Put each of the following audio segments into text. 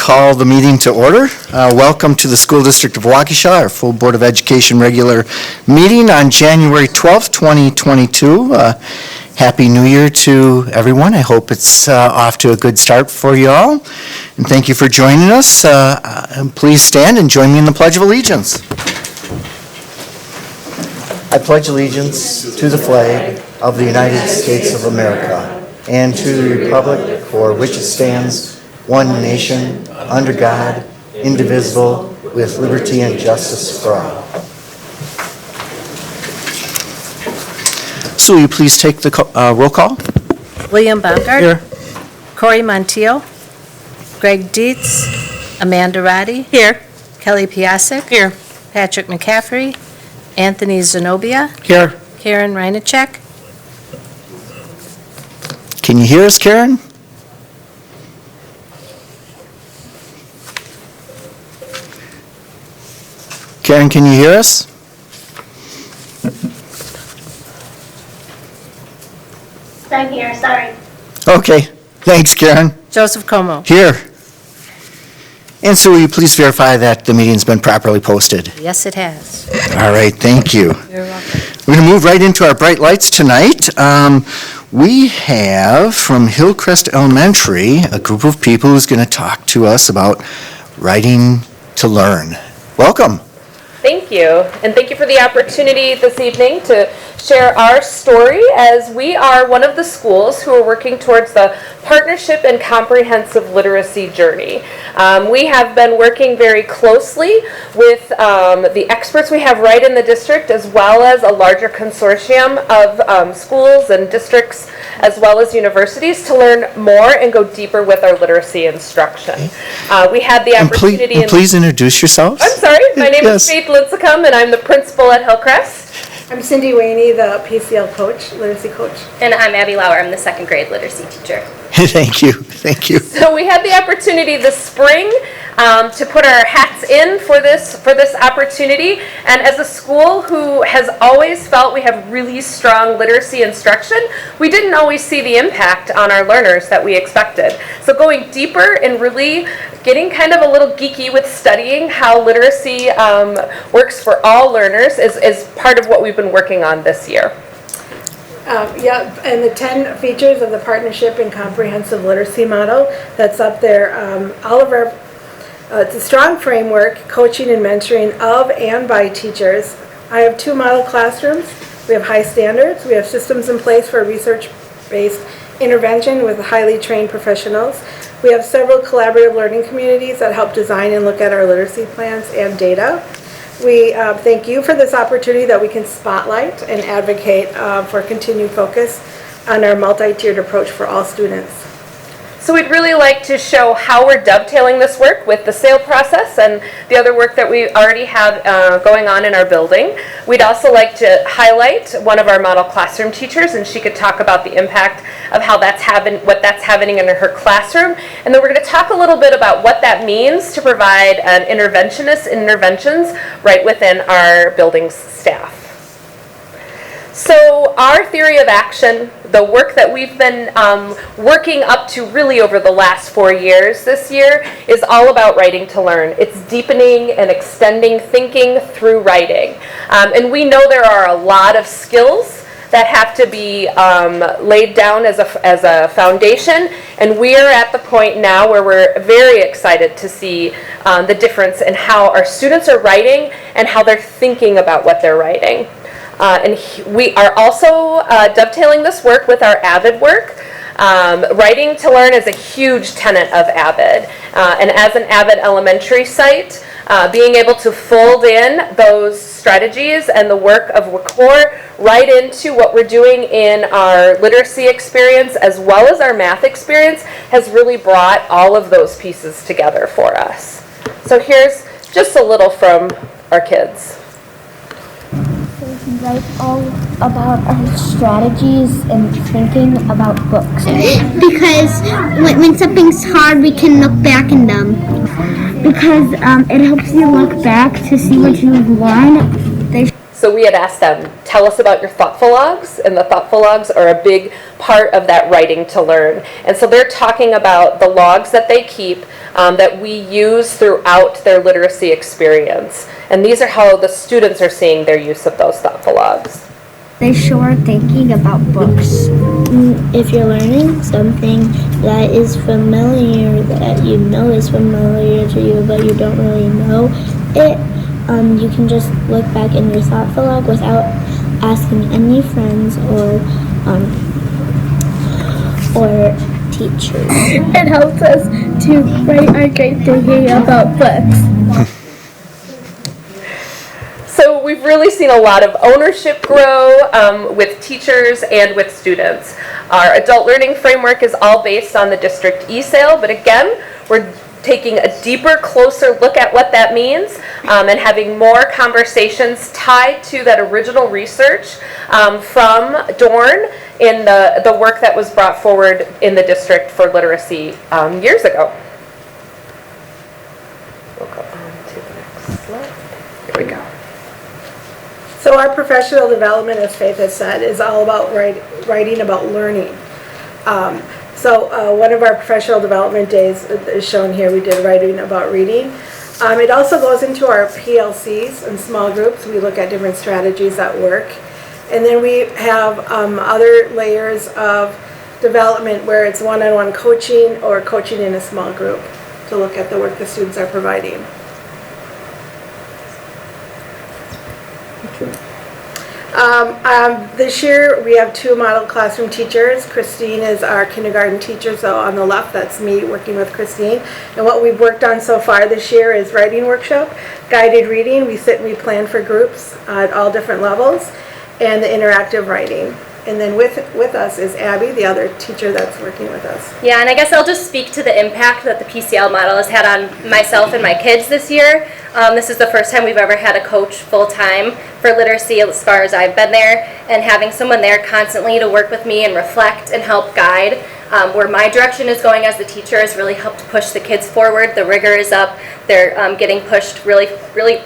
call the meeting to order. Welcome to the School District of Waukesha, our full Board of Education regular meeting on January 12th, 2022. Happy New Year to everyone. I hope it's off to a good start for you all. And thank you for joining us. Please stand and join me in the Pledge of Allegiance. I pledge allegiance to the flag of the United States of America and to the republic for which it stands, one nation, under God, indivisible, with liberty and justice for all. So will you please take the roll call? William Baumgart. Here. Corey Montiel. Greg Dietz. Amanda Roddy. Here. Kelly Piasek. Here. Patrick McCaffrey. Anthony Zenobia. Here. Karen Reinacek. Can you hear us, Karen? Karen, can you hear us? I'm here, sorry. Okay. Thanks, Karen. Joseph Como. Here. And so will you please verify that the meeting's been properly posted? Yes, it has. All right, thank you. You're welcome. We're going to move right into our bright lights tonight. We have from Hillcrest Elementary a group of people who's going to talk to us about writing to learn. Welcome. Thank you, and thank you for the opportunity this evening to share our story as we are one of the schools who are working towards the Partnership and Comprehensive Literacy Journey. We have been working very closely with the experts we have right in the district, as well as a larger consortium of schools and districts, as well as universities, to learn more and go deeper with our literacy instruction. We had the opportunity... Please introduce yourselves. I'm sorry, my name is Faith Lincecum, and I'm the principal at Hillcrest. I'm Cindy Waney, the PCL coach, literacy coach. And I'm Abby Lauer. I'm the second grade literacy teacher. Thank you. Thank you. So we had the opportunity this spring to put our hats in for this opportunity. And as a school who has always felt we have really strong literacy instruction, we didn't always see the impact on our learners that we expected. So going deeper and really getting kind of a little geeky with studying how literacy works for all learners is part of what we've been working on this year. And the 10 features of the Partnership and Comprehensive Literacy Model that's up there. All of our, it's a strong framework, coaching and mentoring of and by teachers. I have 2 model classrooms. We have high standards. We have systems in place for research-based intervention with highly trained professionals. We have several collaborative learning communities that help design and look at our literacy plans and data. We thank you for this opportunity that we can spotlight and advocate for continued focus on our multi-tiered approach for all students. So we'd really like to show how we're dovetailing this work with the sale process and the other work that we already have going on in our building. We'd also like to highlight one of our model classroom teachers, and she could talk about the impact of how what that's happening in her classroom. And then we're going to talk a little bit about what that means to provide an interventions right within our building's staff. So our theory of action, the work that we've been working up to really over the last 4 years this year, is all about writing to learn. It's deepening and extending thinking through writing. And we know there are a lot of skills that have to be laid down as a foundation, and we are at the point now where we're very excited to see the difference in how our students are writing and how they're thinking about what they're writing. We are also dovetailing this work with our AVID work. Writing to Learn is a huge tenet of AVID. And as an AVID elementary site, being able to fold in those strategies and the work of WCOR right into what we're doing in our literacy experience as well as our math experience has really brought all of those pieces together for us. So here's just a little from our kids. We write all about our strategies and thinking about books. Because when something's hard, we can look back in them. Because it helps you look back to see what you've learned. So we had asked them, tell us about your thoughtful logs, and the thoughtful logs are a big part of that writing to learn. And so they're talking about the logs that they keep that we use throughout their literacy experience. And these are how the students are seeing their use of those thoughtful logs. They show our thinking about books. If you're learning something that is familiar, that you know is familiar to you, but you don't really know it, you can just look back in your thoughtful log without asking any friends or teachers. It helps us to write our great thinking about books. So we've really seen a lot of ownership grow with teachers and with students. Our adult learning framework is all based on the district eSale, but again, we're taking a deeper, closer look at what that means and having more conversations tied to that original research from Dorn in the work that was brought forward in the district for literacy years ago. We'll go on to the next slide. Here we go. So our professional development, as Faith has said, is all about writing about learning. So one of our professional development days is shown here. We did writing about reading. It also goes into our PLCs and small groups. We look at different strategies that work. And then we have other layers of development where it's one-on-one coaching or coaching in a small group to look at the work the students are providing. This year we have 2 model classroom teachers. Christine is our kindergarten teacher, so on the left that's me working with Christine. And what we've worked on so far this year is writing workshop, guided reading. We sit and we plan for groups at all different levels, and the interactive writing. And then with us is Abby, the other teacher that's working with us. Yeah, and I guess I'll just speak to the impact that the PCL model has had on myself and my kids this year. This is the first time we've ever had a coach full-time for literacy as far as I've been there, and having someone there constantly to work with me and reflect and help guide where my direction is going as the teacher has really helped push the kids forward. The rigor is up. They're getting pushed really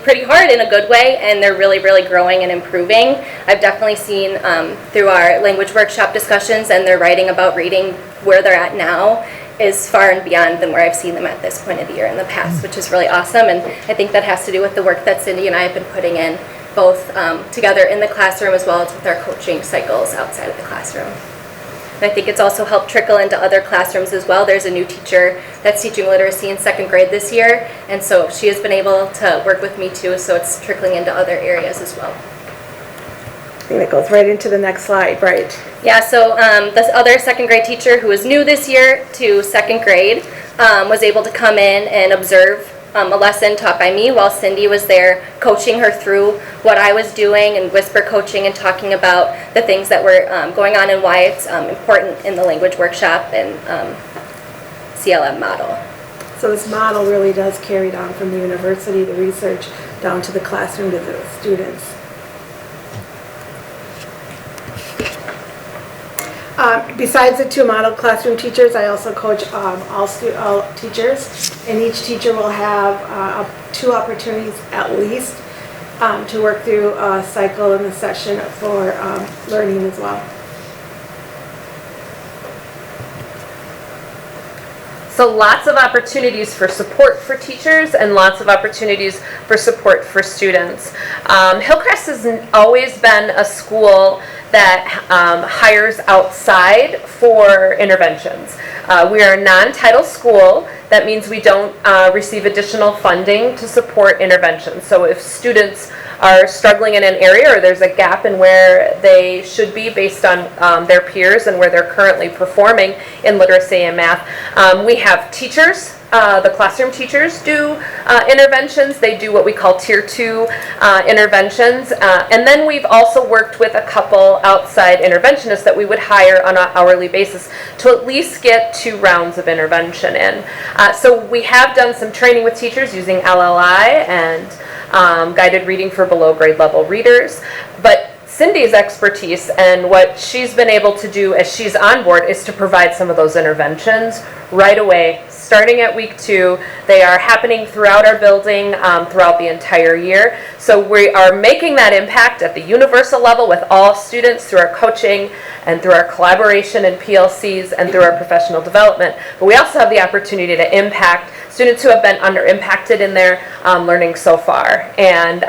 pretty hard in a good way, and they're really growing and improving. I've definitely seen through our language workshop discussions and their writing about reading where they're at now is far and beyond than where I've seen them at this point of the year in the past, which is really awesome. And I think that has to do with the work that Cindy and I have been putting in, both together in the classroom as well as with our coaching cycles outside of the classroom. And I think it's also helped trickle into other classrooms as well. There's a new teacher that's teaching literacy in 2nd grade this year, and so she has been able to work with me too, so it's trickling into other areas as well. I think that goes right into the next slide, right? Yeah, so this other 2nd grade teacher who was new this year to 2nd grade was able to come in and observe a lesson taught by me while Cindy was there coaching her through what I was doing and whisper coaching and talking about the things that were going on and why it's important in the language workshop and CLM model. So this model really does carry down from the university, the research, down to the classroom, to the students. Besides the 2 model classroom teachers, I also coach all teachers, and each teacher will have 2 opportunities at least to work through a cycle in the session for learning as well. So lots of opportunities for support for teachers and lots of opportunities for support for students. Hillcrest has always been a school that hires outside for interventions. We are a non-title school. That means we don't receive additional funding to support interventions. So if students are struggling in an area or there's a gap in where they should be based on their peers and where they're currently performing in literacy and math, we have teachers. The classroom teachers do interventions. They do what we call Tier 2 interventions. And then we've also worked with a couple outside interventionists that we would hire on an hourly basis to at least get 2 rounds of intervention in. So we have done some training with teachers using LLI and guided reading for below grade level readers. But Cindy's expertise and what she's been able to do as she's on board is to provide some of those interventions right away, starting at week 2. They are happening throughout our building, throughout the entire year. So we are making that impact at the universal level with all students through our coaching and through our collaboration and PLCs and through our professional development. But we also have the opportunity to impact students who have been under-impacted in their learning so far. And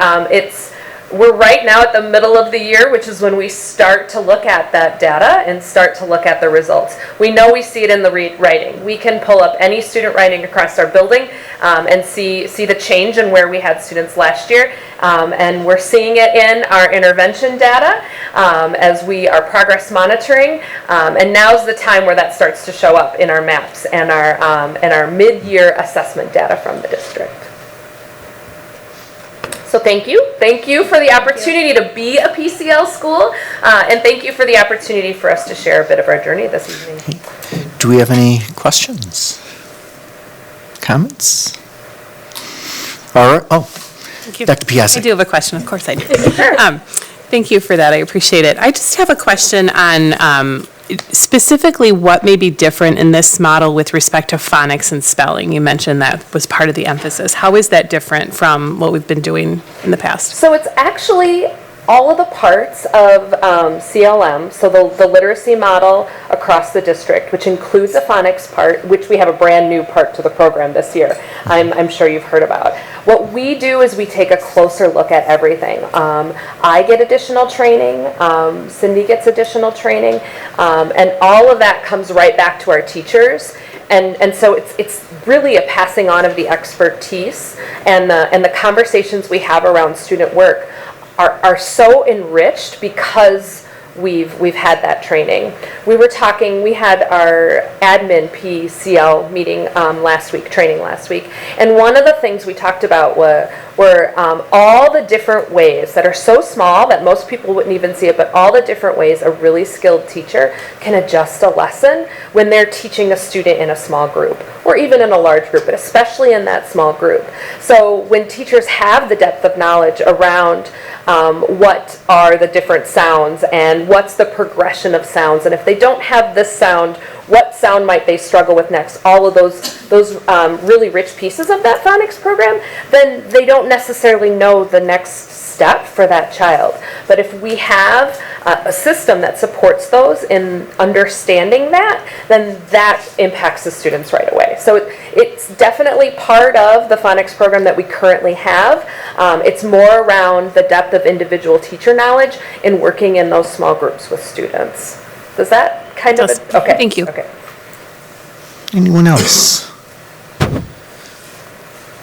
we're right now at the middle of the year, which is when we start to look at that data and start to look at the results. We know we see it in the writing. We can pull up any student writing across our building and see the change in where we had students last year. And we're seeing it in our intervention data as we are progress monitoring. And now's the time where that starts to show up in our maps and our mid-year assessment data from the district. So thank you. Thank you for the opportunity to be a PCL school, and thank you for the opportunity for us to share a bit of our journey this evening. Do we have any questions? Comments? All right. Oh, Thank you. Dr. Piazza. I do have a question, of course I do. Thank you for that, I appreciate it. I just have a question on specifically what may be different in this model with respect to phonics and spelling. You mentioned that was part of the emphasis. How is that different from what we've been doing in the past? So it's actually all of the parts of CLM, so the literacy model across the district, which includes a phonics part, which we have a brand new part to the program this year, I'm sure you've heard about. What we do is we take a closer look at everything. I get additional training, Cindy gets additional training, and all of that comes right back to our teachers. And so it's really a passing on of the expertise, and the conversations we have around student work are so enriched because we've had that training. We had our admin PCL meeting training last week, and one of the things we talked about were all the different ways that are so small that most people wouldn't even see it, but all the different ways a really skilled teacher can adjust a lesson when they're teaching a student in a small group, or even in a large group, but especially in that small group. So when teachers have the depth of knowledge around what are the different sounds and what's the progression of sounds, and if they don't have this sound, what sound might they struggle with next, all of those really rich pieces of that phonics program, then they don't necessarily know the next step for that child. But if we have a system that supports those in understanding that, then that impacts the students right away. So it's definitely part of the phonics program that we currently have. It's more around the depth of individual teacher knowledge in working in those small groups with students. Does that kind of... Okay. Thank you. Okay. Anyone else?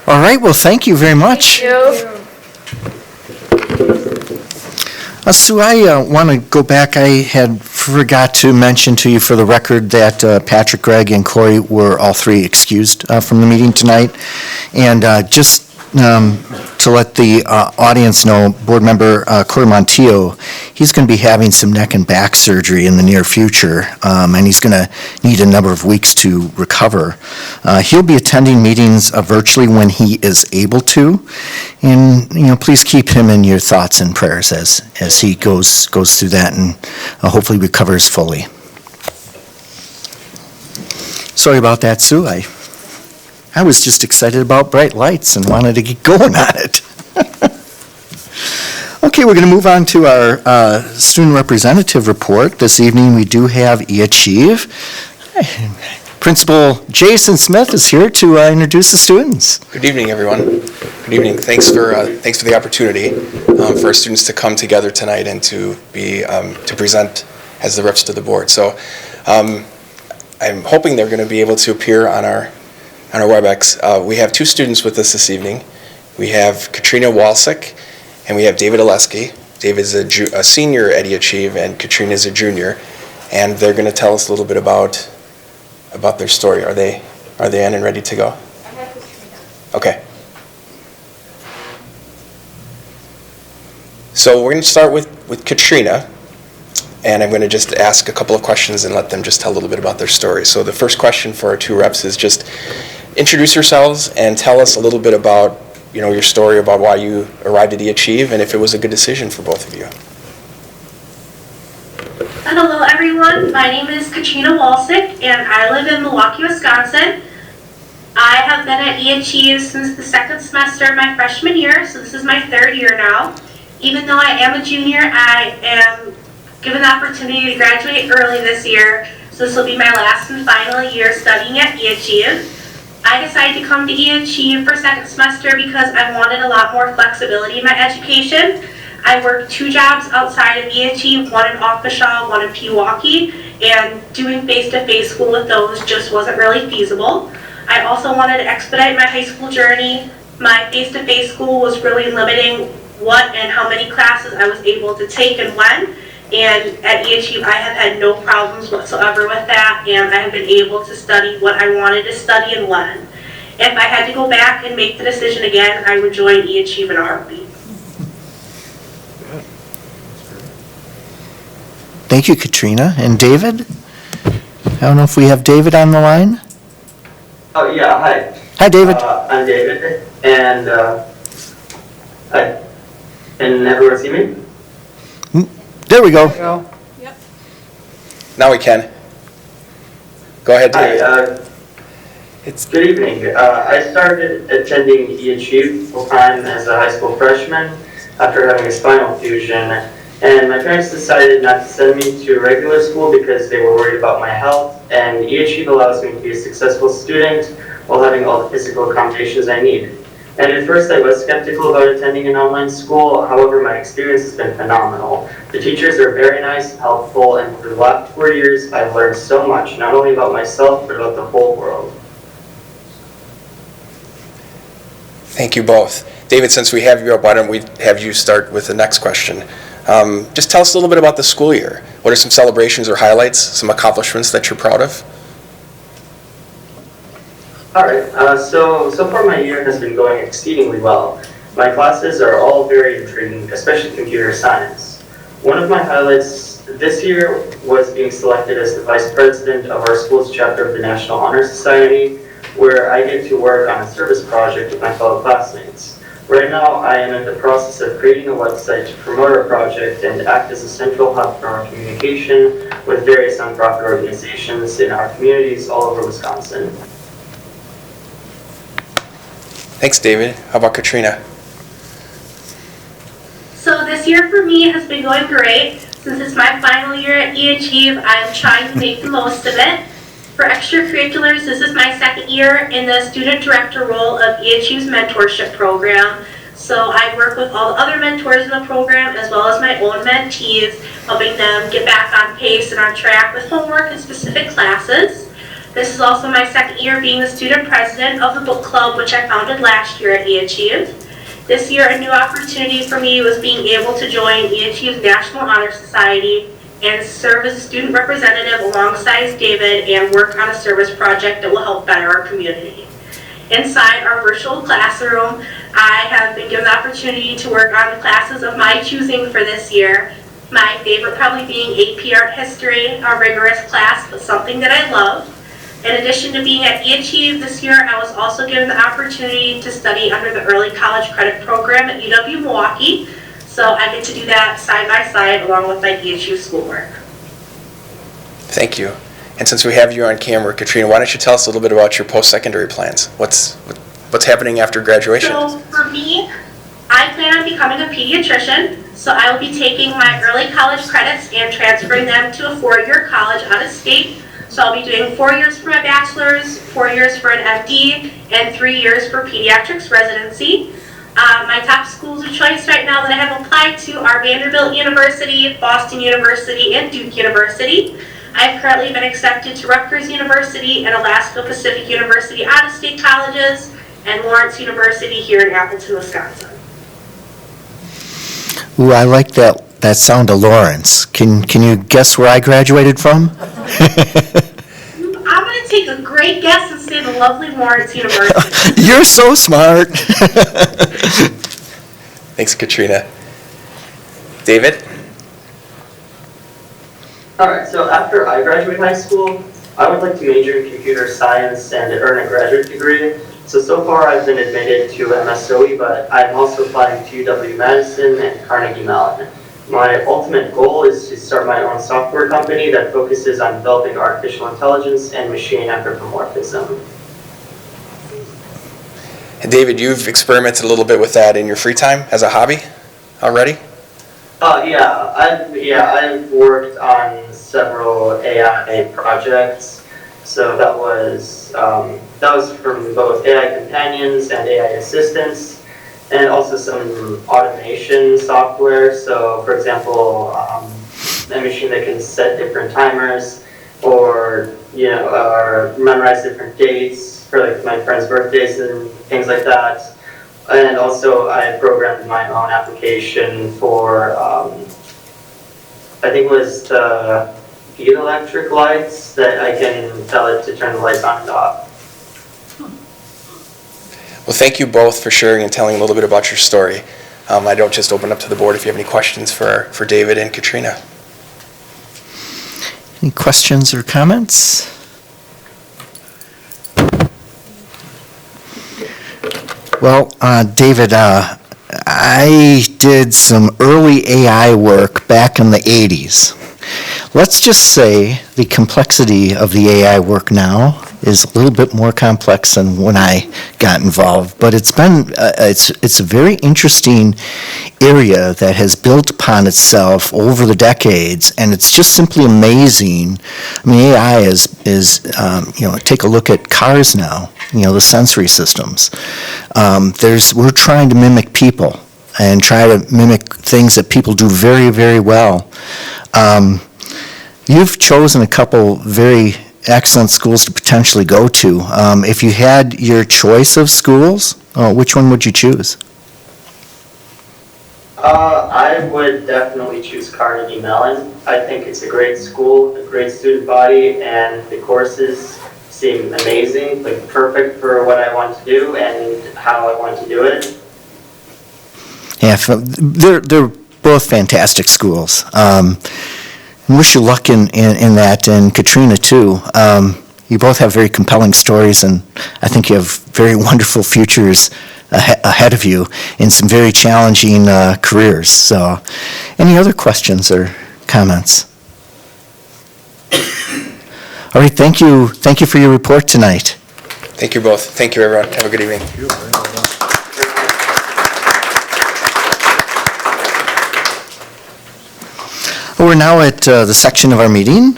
All right, well, thank you very much. Thank you. Sue, I want to go back. I had forgot to mention to you for the record that Patrick, Greg, and Corey were all three excused from the meeting tonight. And just to let the audience know, Board Member Corey Montillo, he's going to be having some neck and back surgery in the near future, and he's going to need a number of weeks to recover. He'll be attending meetings virtually when he is able to, and please keep him in your thoughts and prayers as he goes through that and hopefully recovers fully. Sorry about that, Sue. I was just excited about bright lights and wanted to get going on it. Okay, we're going to move on to our student representative report. This evening we do have eAchieve. Principal Jason Smith is here to introduce the students. Good evening, everyone. Good evening. Thanks for the opportunity for our students to come together tonight and to present as the reps to the board. So I'm hoping they're going to be able to appear on our WebEx. We have two students with us this evening. We have Katrina Walsick and we have David Oleski. David is a senior at eAchieve and Katrina is a junior, and they're going to tell us a little bit about their story. Are they in and ready to go? Okay. So we're going to start with Katrina, and I'm going to just ask a couple of questions and let them just tell a little bit about their story. So the first question for our two reps is just introduce yourselves and tell us a little bit about your story about why you arrived at eAchieve and if it was a good decision for both of you. Hello everyone, my name is Katrina Walsick and I live in Milwaukee, Wisconsin. I have been at eAchieve since the second semester of my freshman year, so this is my third year now. Even though I am a junior, I am given the opportunity to graduate early this year, so this will be my last and final year studying at eAchieve. I decided to come to eAchieve for second semester because I wanted a lot more flexibility in my education. I worked 2 jobs outside of eAchieve, one in Waukesha, one in Pewaukee, and doing face-to-face school with those just wasn't really feasible. I also wanted to expedite my high school journey. My face-to-face school was really limiting what and how many classes I was able to take and when. And at eAchieve, I have had no problems whatsoever with that, and I have been able to study what I wanted to study and when. If I had to go back and make the decision again, I would join eAchieve in a heartbeat. Thank you, Katrina. And David? I don't know if we have David on the line? Oh, yeah, hi. Hi, David. I'm David, and hi. Can everyone see me? There we go. Now we can. Go ahead, Hi, David. good evening. I started attending eAchieve full-time as a high school freshman after having a spinal fusion, and my parents decided not to send me to regular school because they were worried about my health, and eAchieve allows me to be a successful student while having all the physical accommodations I need. And at first I was skeptical about attending an online school, however my experience has been phenomenal. The teachers are very nice and helpful, and for the last 4 years I've learned so much, not only about myself, but about the whole world. Thank you both. David, since we have you up, why don't we have you start with the next question? Just tell us a little bit about the school year. What are some celebrations or highlights, some accomplishments that you're proud of? Alright, so far my year has been going exceedingly well. My classes are all very intriguing, especially computer science. One of my highlights this year was being selected as the Vice President of our school's chapter of the National Honor Society, where I get to work on a service project with my fellow classmates. Right now, I am in the process of creating a website to promote our project and act as a central hub for our communication with various nonprofit organizations in our communities all over Wisconsin. Thanks, David. How about Katrina? So this year for me has been going great. Since it's my final year at eAchieve, I'm trying to make the most of it. For extracurriculars, this is my second year in the student director role of eAchieve's mentorship program. So I work with all the other mentors in the program as well as my own mentees, helping them get back on pace and on track with homework and specific classes. This is also my second year being the student president of the book club, which I founded last year at eAchieve. This year, a new opportunity for me was being able to join eAchieve's National Honor Society and serve as a student representative alongside David and work on a service project that will help better our community. Inside our virtual classroom, I have been given the opportunity to work on the classes of my choosing for this year. My favorite probably being AP Art History, a rigorous class, but something that I love. In addition to being at eAchieve this year, I was also given the opportunity to study under the Early College Credit Program at UW-Milwaukee. So I get to do that side by side along with my eAchieve schoolwork. Thank you. And since we have you on camera, Katrina, why don't you tell us a little bit about your post-secondary plans? What's happening after graduation? So for me, I plan on becoming a pediatrician. So I will be taking my early college credits and transferring them to a 4-year college out of state. So I'll be doing 4 years for my bachelor's, 4 years for an MD, and 3 years for pediatrics residency. My top schools of choice right now that I have applied to are Vanderbilt University, Boston University, and Duke University. I've currently been accepted to Rutgers University and Alaska Pacific University out-of-state colleges, and Lawrence University here in Appleton, Wisconsin. Ooh, I like that sound of Lawrence. Can you guess where I graduated from? I'm going to take a great guess and say the lovely Lawrence University. You're so smart. Thanks, Katrina. David? Alright, so after I graduate high school, I would like to major in computer science and earn a graduate degree. So far I've been admitted to MSOE, but I'm also applying to UW-Madison and Carnegie Mellon. My ultimate goal is to start my own software company that focuses on developing artificial intelligence and machine anthropomorphism. David, you've experimented a little bit with that in your free time as a hobby already? I've worked on several AI projects. So that was from both AI companions and AI assistants, and also some automation software. So, for example, a machine that can set different timers, or or memorize different dates for like my friends' birthdays and things like that. And also, I programmed my own application for I think it was the electric lights that I can tell it to turn the lights on and off. Well, thank you both for sharing and telling a little bit about your story. I don't just open up to the board if you have any questions for David and Katrina. Any questions or comments? Well, David, I did some early AI work back in the 80s. Let's just say the complexity of the AI work now is a little bit more complex than when I got involved, but it's been it's a very interesting area that has built upon itself over the decades, and it's just simply amazing. I mean, AI is take a look at cars now. The sensory systems. We're trying to mimic people and try to mimic things that people do very, very well. You've chosen a couple very excellent schools to potentially go to. If you had your choice of schools, which one would you choose? I would definitely choose Carnegie Mellon. I think it's a great school, a great student body, and the courses seem amazing, like perfect for what I want to do and how I want to do it. Yeah, they're both fantastic schools. Wish you luck in that, and Katrina too. You both have very compelling stories, and I think you have very wonderful futures ahead of you in some very challenging careers. So, any other questions or comments? All right, thank you for your report tonight. Thank you both. Thank you, everyone. Have a good evening. We're now at the section of our meeting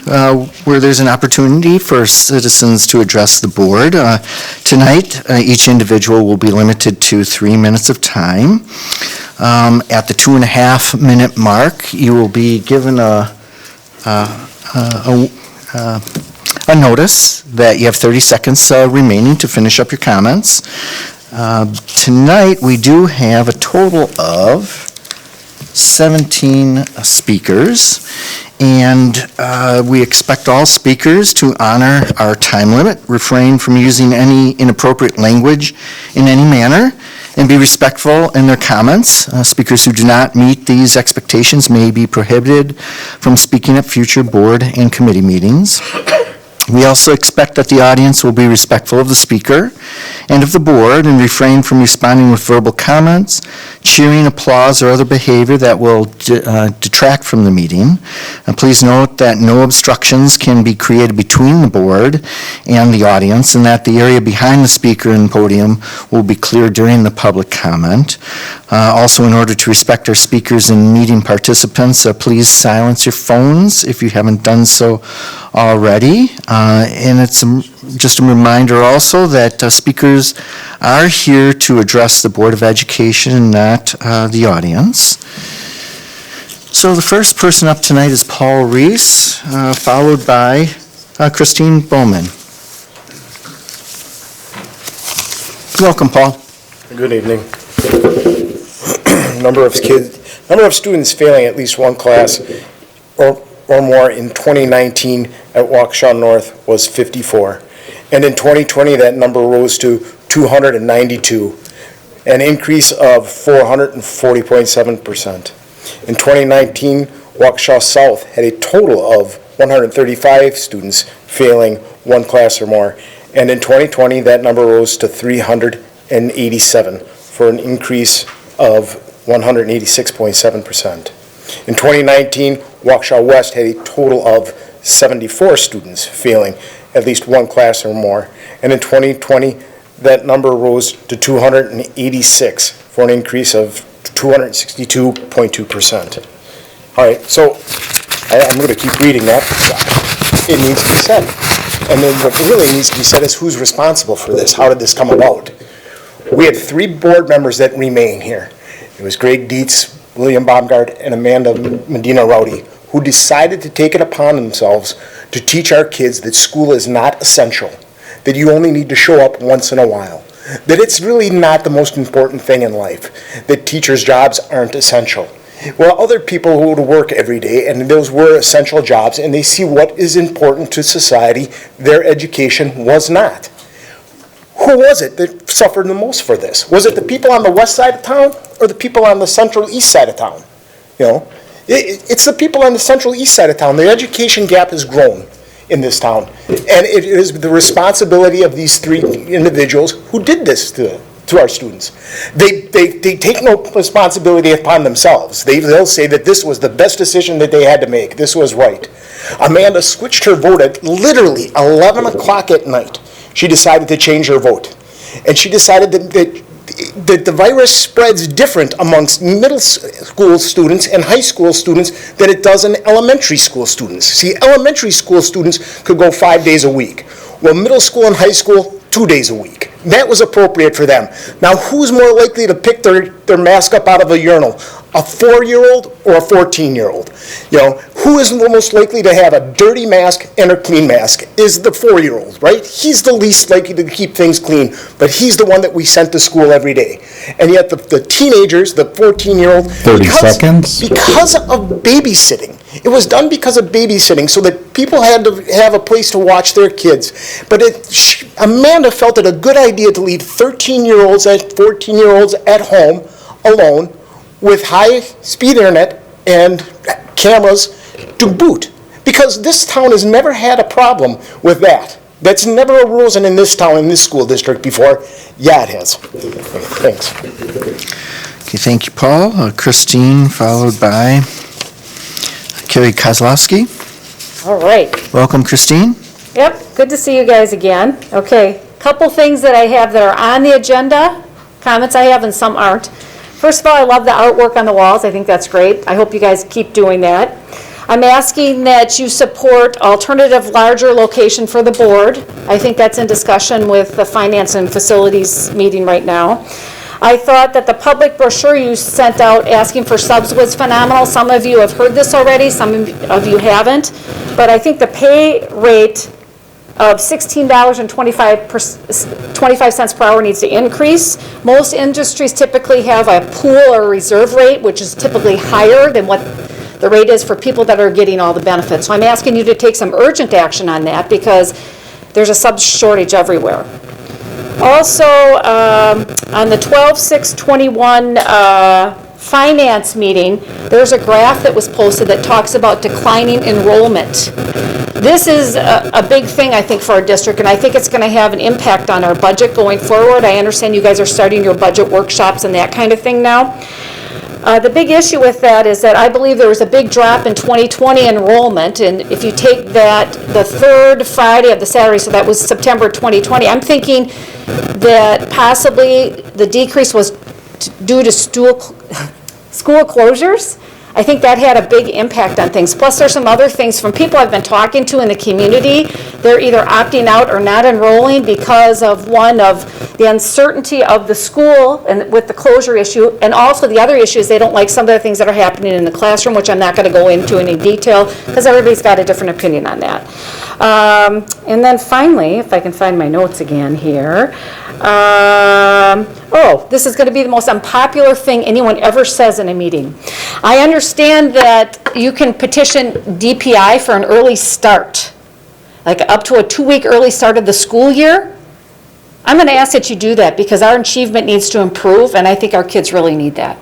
where there's an opportunity for citizens to address the board. Tonight, each individual will be limited to 3 minutes of time. At the 2.5-minute mark, you will be given a notice that you have 30 seconds remaining to finish up your comments. Tonight, we do have a total of 17 speakers, and we expect all speakers to honor our time limit, refrain from using any inappropriate language in any manner, and be respectful in their comments. Speakers who do not meet these expectations may be prohibited from speaking at future board and committee meetings. We also expect that the audience will be respectful of the speaker and of the board and refrain from responding with verbal comments, cheering, applause, or other behavior that will detract from the meeting. And please note that no obstructions can be created between the board and the audience, and that the area behind the speaker and podium will be clear during the public comment. Also, in order to respect our speakers and meeting participants, please silence your phones if you haven't done so already. And it's just a reminder also that speakers are here to address the Board of Education and not the audience. So the first person up tonight is Paul Reese, followed by Christine Bowman. Welcome, Paul. Good evening. Number of students failing at least one class or more in 2019 at Waukesha North was 54. And in 2020, that number rose to 292, an increase of 440.7%. In 2019, Waukesha South had a total of 135 students failing one class or more. And in 2020, that number rose to 387 for an increase of 186.7%. In 2019, Waukesha West had a total of 74 students failing at least one class or more. And in 2020, that number rose to 286 for an increase of 262.2%. All right, so I'm going to keep reading that. It needs to be said. And then what really needs to be said is who's responsible for this? How did this come about? We had 3 board members that remain here. It was Greg Dietz, William Baumgart, and Amanda Medina Rowdy, who decided to take it upon themselves to teach our kids that school is not essential, that you only need to show up once in a while, that it's really not the most important thing in life, that teachers' jobs aren't essential. Well, other people who would work every day, and those were essential jobs, and they see what is important to society, their education was not. Who was it that suffered the most for this? Was it the people on the west side of town or the people on the central east side of town? You know, it's the people on the central east side of town. The education gap has grown in this town, and it is the responsibility of these 3 individuals who did this to our students. They take no responsibility upon themselves. They'll say that this was the best decision that they had to make. This was right. Amanda switched her vote at literally 11 o'clock at night. She decided to change her vote. And she decided that the virus spreads different amongst middle school students and high school students than it does in elementary school students. See, elementary school students could go 5 days a week. Well, middle school and high school, 2 days a week. That was appropriate for them. Now, who's more likely to pick their mask up out of a urinal? A 4-year-old or a 14-year-old? You know, who is most likely to have a dirty mask and a clean mask? Is the 4-year-old, right? He's the least likely to keep things clean, but he's the one that we sent to school every day. And yet the teenagers, the 14-year-old, 30 seconds. Because of babysitting. It was done because of babysitting, so that people had to have a place to watch their kids. But Amanda felt it a good idea to leave 13-year-olds and 14-year-olds at home alone with high-speed internet and cameras to boot. Because this town has never had a problem with that. That's never arisen in this town, in this school district before. Yeah, it has. Thanks. Okay, thank you, Paul. Christine, followed by Carrie Kozlowski. All right. Welcome, Christine. Yep, good to see you guys again. Okay, couple things that I have that are on the agenda, comments I have and some aren't. First of all, I love the artwork on the walls. I think that's great. I hope you guys keep doing that. I'm asking that you support alternative larger location for the board. I think that's in discussion with the finance and facilities meeting right now. I thought that the public brochure you sent out asking for subs was phenomenal. Some of you have heard this already, some of you haven't. But I think the pay rate of $16.25 per hour needs to increase. Most industries typically have a pool or reserve rate, which is typically higher than what the rate is for people that are getting all the benefits. So I'm asking you to take some urgent action on that because there's a sub shortage everywhere. Also, on the 12/6/21 finance meeting, there's a graph that was posted that talks about declining enrollment. This is a big thing, I think, for our district, and I think it's going to have an impact on our budget going forward. I understand you guys are starting your budget workshops and that kind of thing now. The big issue with that is that I believe there was a big drop in 2020 enrollment, and if you take that, the third Friday of the Saturday, so that was September 2020, I'm thinking that possibly the decrease was due to school closures. I think that had a big impact on things. Plus, there's some other things from people I've been talking to in the community. They're either opting out or not enrolling because of one of the uncertainty of the school and with the closure issue, and also the other issue is they don't like some of the things that are happening in the classroom, which I'm not going to go into any detail because everybody's got a different opinion on that. And then finally, if I can find my notes again here. This is going to be the most unpopular thing anyone ever says in a meeting. I understand that you can petition DPI for an early start, like up to a 2-week early start of the school year. I'm going to ask that you do that because our achievement needs to improve, and I think our kids really need that.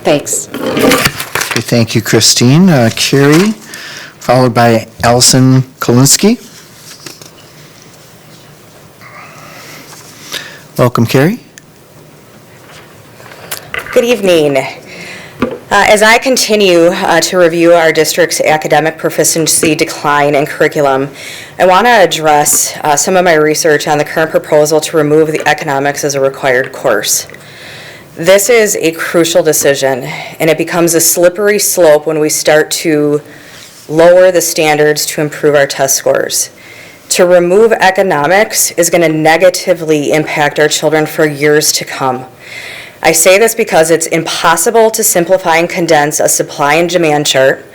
Thanks. Okay, thank you, Christine. Carrie, followed by Allison Kolinsky. Welcome, Carrie. Good evening. As I continue to review our district's academic proficiency decline and curriculum, I want to address some of my research on the current proposal to remove the economics as a required course. This is a crucial decision, and it becomes a slippery slope when we start to lower the standards to improve our test scores. To remove economics is going to negatively impact our children for years to come. I say this because it's impossible to simplify and condense a supply and demand chart,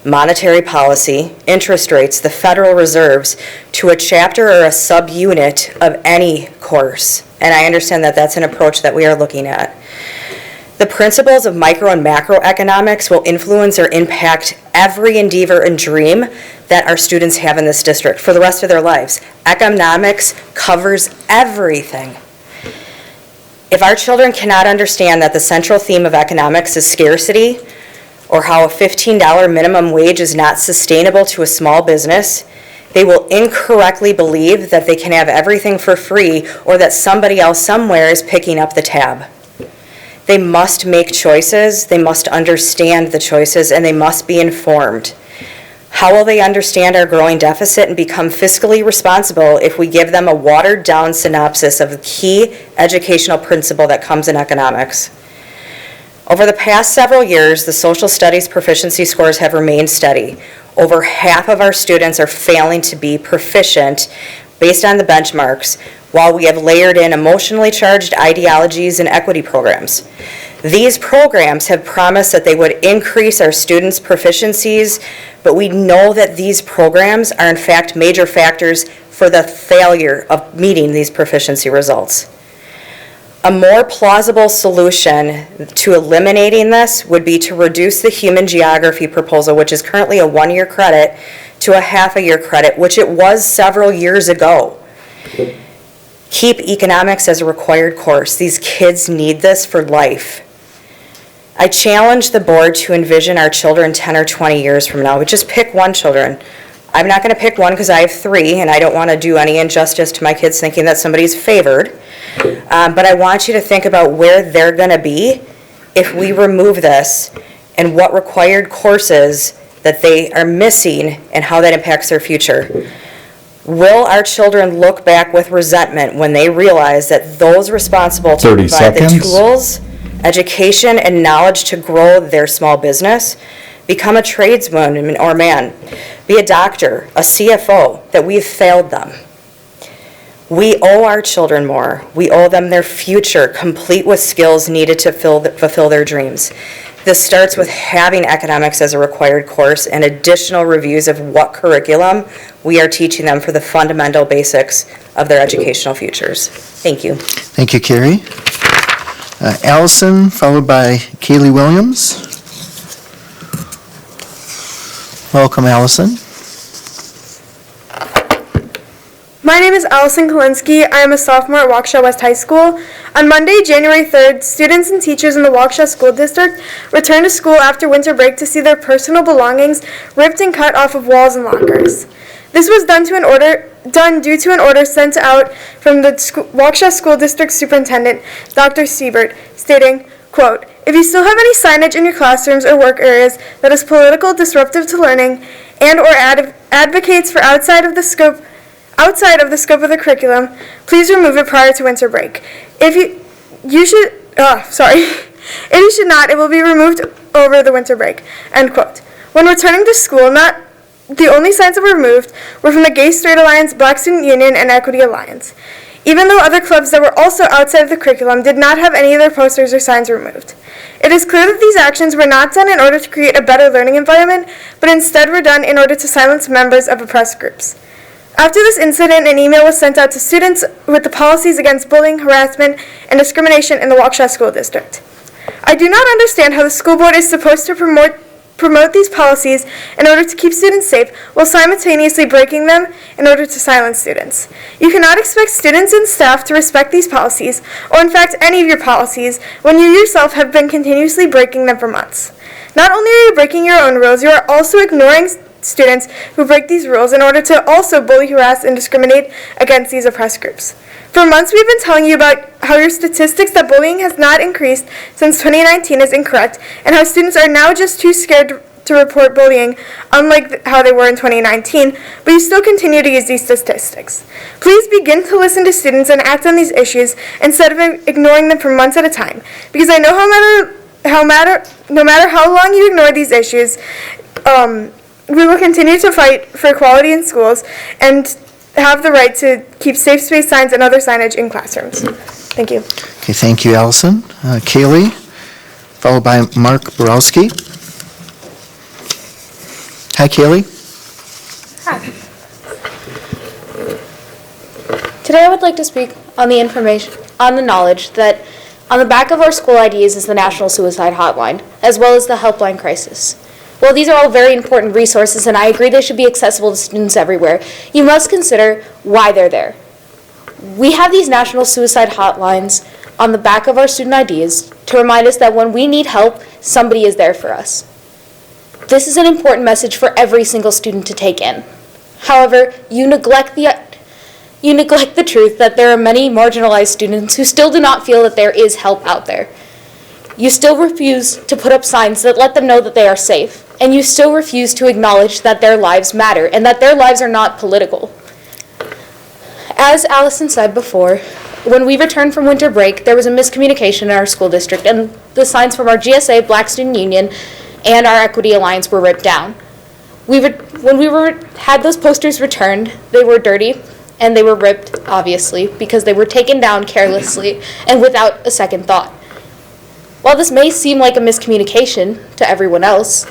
monetary policy, interest rates, the Federal Reserves, to a chapter or a subunit of any course. And I understand that that's an approach that we are looking at. The principles of micro and macroeconomics will influence or impact every endeavor and dream that our students have in this district for the rest of their lives. Economics covers everything. If our children cannot understand that the central theme of economics is scarcity, or how a $15 minimum wage is not sustainable to a small business, they will incorrectly believe that they can have everything for free or that somebody else somewhere is picking up the tab. They must make choices, they must understand the choices, and they must be informed. How will they understand our growing deficit and become fiscally responsible if we give them a watered-down synopsis of the key educational principle that comes in economics? Over the past several years, the social studies proficiency scores have remained steady. Over half of our students are failing to be proficient based on the benchmarks, while we have layered in emotionally charged ideologies and equity programs. These programs have promised that they would increase our students' proficiencies, but we know that these programs are in fact major factors for the failure of meeting these proficiency results. A more plausible solution to eliminating this would be to reduce the human geography proposal, which is currently a one-year credit, to a half-a-year credit, which it was several years ago. Keep economics as a required course. These kids need this for life. I challenge the board to envision our children 10 or 20 years from now. But just pick one children. I'm not going to pick one because I have 3, and I don't want to do any injustice to my kids thinking that somebody's favored. But I want you to think about where they're going to be if we remove this and what required courses that they are missing and how that impacts their future. Will our children look back with resentment when they realize that those responsible to provide the tools, education, and knowledge to grow their small business become a tradesman or man, be a doctor, a CFO, that we've failed them? We owe our children more. We owe them their future, complete with skills needed to fulfill their dreams. This starts with having economics as a required course and additional reviews of what curriculum we are teaching them for the fundamental basics of their educational futures. Thank you. Thank you, Carrie. Allison, followed by Kaylee Williams. Welcome, Allison. My name is Allison Kalinsky. I am a sophomore at Waukesha West High School. On Monday, January 3rd, students and teachers in the Waukesha School District returned to school after winter break to see their personal belongings ripped and cut off of walls and lockers. This was done due to an order sent out from the Waukesha School District Superintendent, Dr. Siebert, stating, quote, "If you still have any signage in your classrooms or work areas that is political, disruptive to learning, and or advocates for outside of the scope of the curriculum, please remove it prior to winter break. If you should not, it will be removed over the winter break," end quote. When returning to school, the only signs that were removed were from the Gay Straight Alliance, Black Student Union, and Equity Alliance, even though other clubs that were also outside of the curriculum did not have any of their posters or signs removed. It is clear that these actions were not done in order to create a better learning environment, but instead were done in order to silence members of oppressed groups. After this incident, an email was sent out to students with the policies against bullying, harassment, and discrimination in the Waukesha School District. I do not understand how the school board is supposed to promote these policies in order to keep students safe while simultaneously breaking them in order to silence students. You cannot expect students and staff to respect these policies, or in fact any of your policies, when you yourself have been continuously breaking them for months. Not only are you breaking your own rules, you are also ignoring students who break these rules in order to also bully, harass, and discriminate against these oppressed groups. For months, we've been telling you about how your statistics that bullying has not increased since 2019 is incorrect, and how students are now just too scared to report bullying, unlike how they were in 2019, but you still continue to use these statistics. Please begin to listen to students and act on these issues instead of ignoring them for months at a time, because I know no matter how long you ignore these issues, we will continue to fight for equality in schools and have the right to keep safe space signs and other signage in classrooms. Thank you. Okay, thank you, Allison. Kaylee, followed by Mark Borowski. Hi, Kaylee. Today I would like to speak on the knowledge that on the back of our school IDs is the National Suicide Hotline, as well as the Helpline Crisis. While these are all very important resources, and I agree they should be accessible to students everywhere, you must consider why they're there. We have these National Suicide Hotlines on the back of our student IDs to remind us that when we need help, somebody is there for us. This is an important message for every single student to take in. However, you neglect the truth that there are many marginalized students who still do not feel that there is help out there. You still refuse to put up signs that let them know that they are safe, and you still refuse to acknowledge that their lives matter and that their lives are not political. As Allison said before, when we returned from winter break, there was a miscommunication in our school district, and the signs from our GSA, Black Student Union, and our Equity Alliance were ripped down. When we had those posters returned, they were dirty, and they were ripped, obviously, because they were taken down carelessly and without a second thought. While this may seem like a miscommunication to everyone else,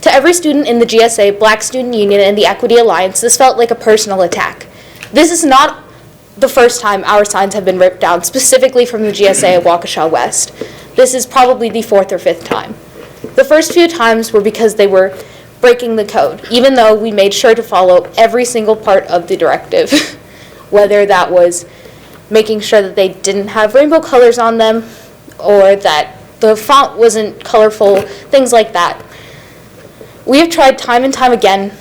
to every student in the GSA, Black Student Union, and the Equity Alliance, this felt like a personal attack. This is not the first time our signs have been ripped down, specifically from the GSA at Waukesha West. This is probably the fourth or fifth time. The first few times were because they were breaking the code, even though we made sure to follow every single part of the directive, whether that was making sure that they didn't have rainbow colors on them, or that the font wasn't colorful, things like that. We have tried time and time again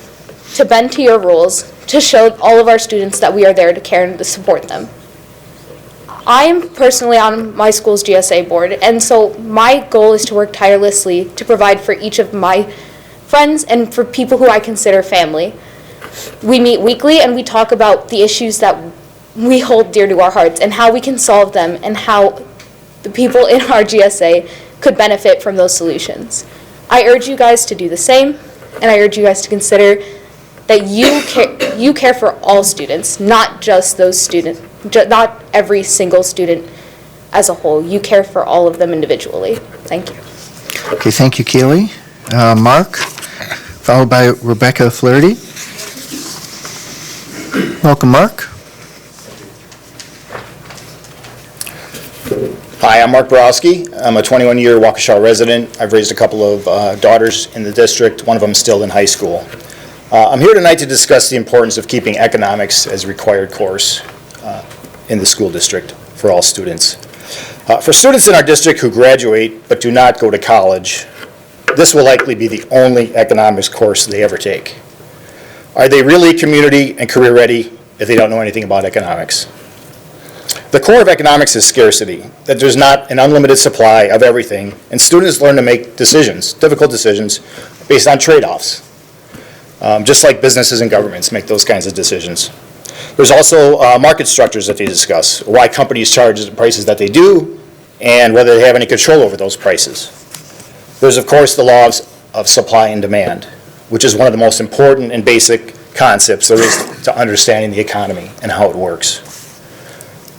to bend to your rules, to show all of our students that we are there to care and to support them. I am personally on my school's GSA board, and so my goal is to work tirelessly to provide for each of my friends and for people who I consider family. We meet weekly and we talk about the issues that we hold dear to our hearts and how we can solve them and how the people in our GSA could benefit from those solutions. I urge you guys to do the same, and I urge you guys to consider that you care for all students, not just those students, not every single student as a whole. You care for all of them individually. Thank you. Okay, thank you, Kaylee. Mark, followed by Rebecca Flaherty. Welcome, Mark. Hi, I'm Mark Borowski. I'm a 21-year Waukesha resident. I've raised a couple of daughters in the district. One of them is still in high school. I'm here tonight to discuss the importance of keeping economics as a required course in the school district for all students. For students in our district who graduate but do not go to college, this will likely be the only economics course they ever take. Are they really community and career ready if they don't know anything about economics? The core of economics is scarcity, that there's not an unlimited supply of everything, and students learn to make decisions, difficult decisions, based on trade-offs. Just like businesses and governments make those kinds of decisions. There's also market structures that they discuss, why companies charge the prices that they do, and whether they have any control over those prices. There's, of course, the laws of supply and demand, which is one of the most important and basic concepts there is to understanding the economy and how it works.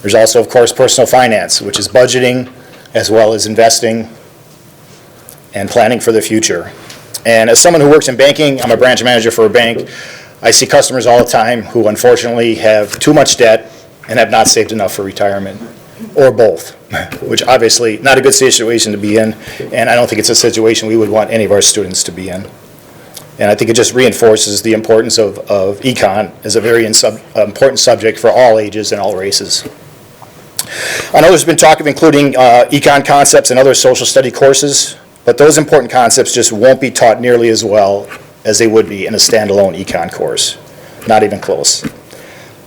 There's also, of course, personal finance, which is budgeting as well as investing and planning for the future. And as someone who works in banking, I'm a branch manager for a bank, I see customers all the time who unfortunately have too much debt and have not saved enough for retirement, or both, which obviously not a good situation to be in, and I don't think it's a situation we would want any of our students to be in. And I think it just reinforces the importance of econ as a very important subject for all ages and all races. I know there's been talk of including econ concepts in other social study courses, but those important concepts just won't be taught nearly as well as they would be in a standalone econ course. Not even close.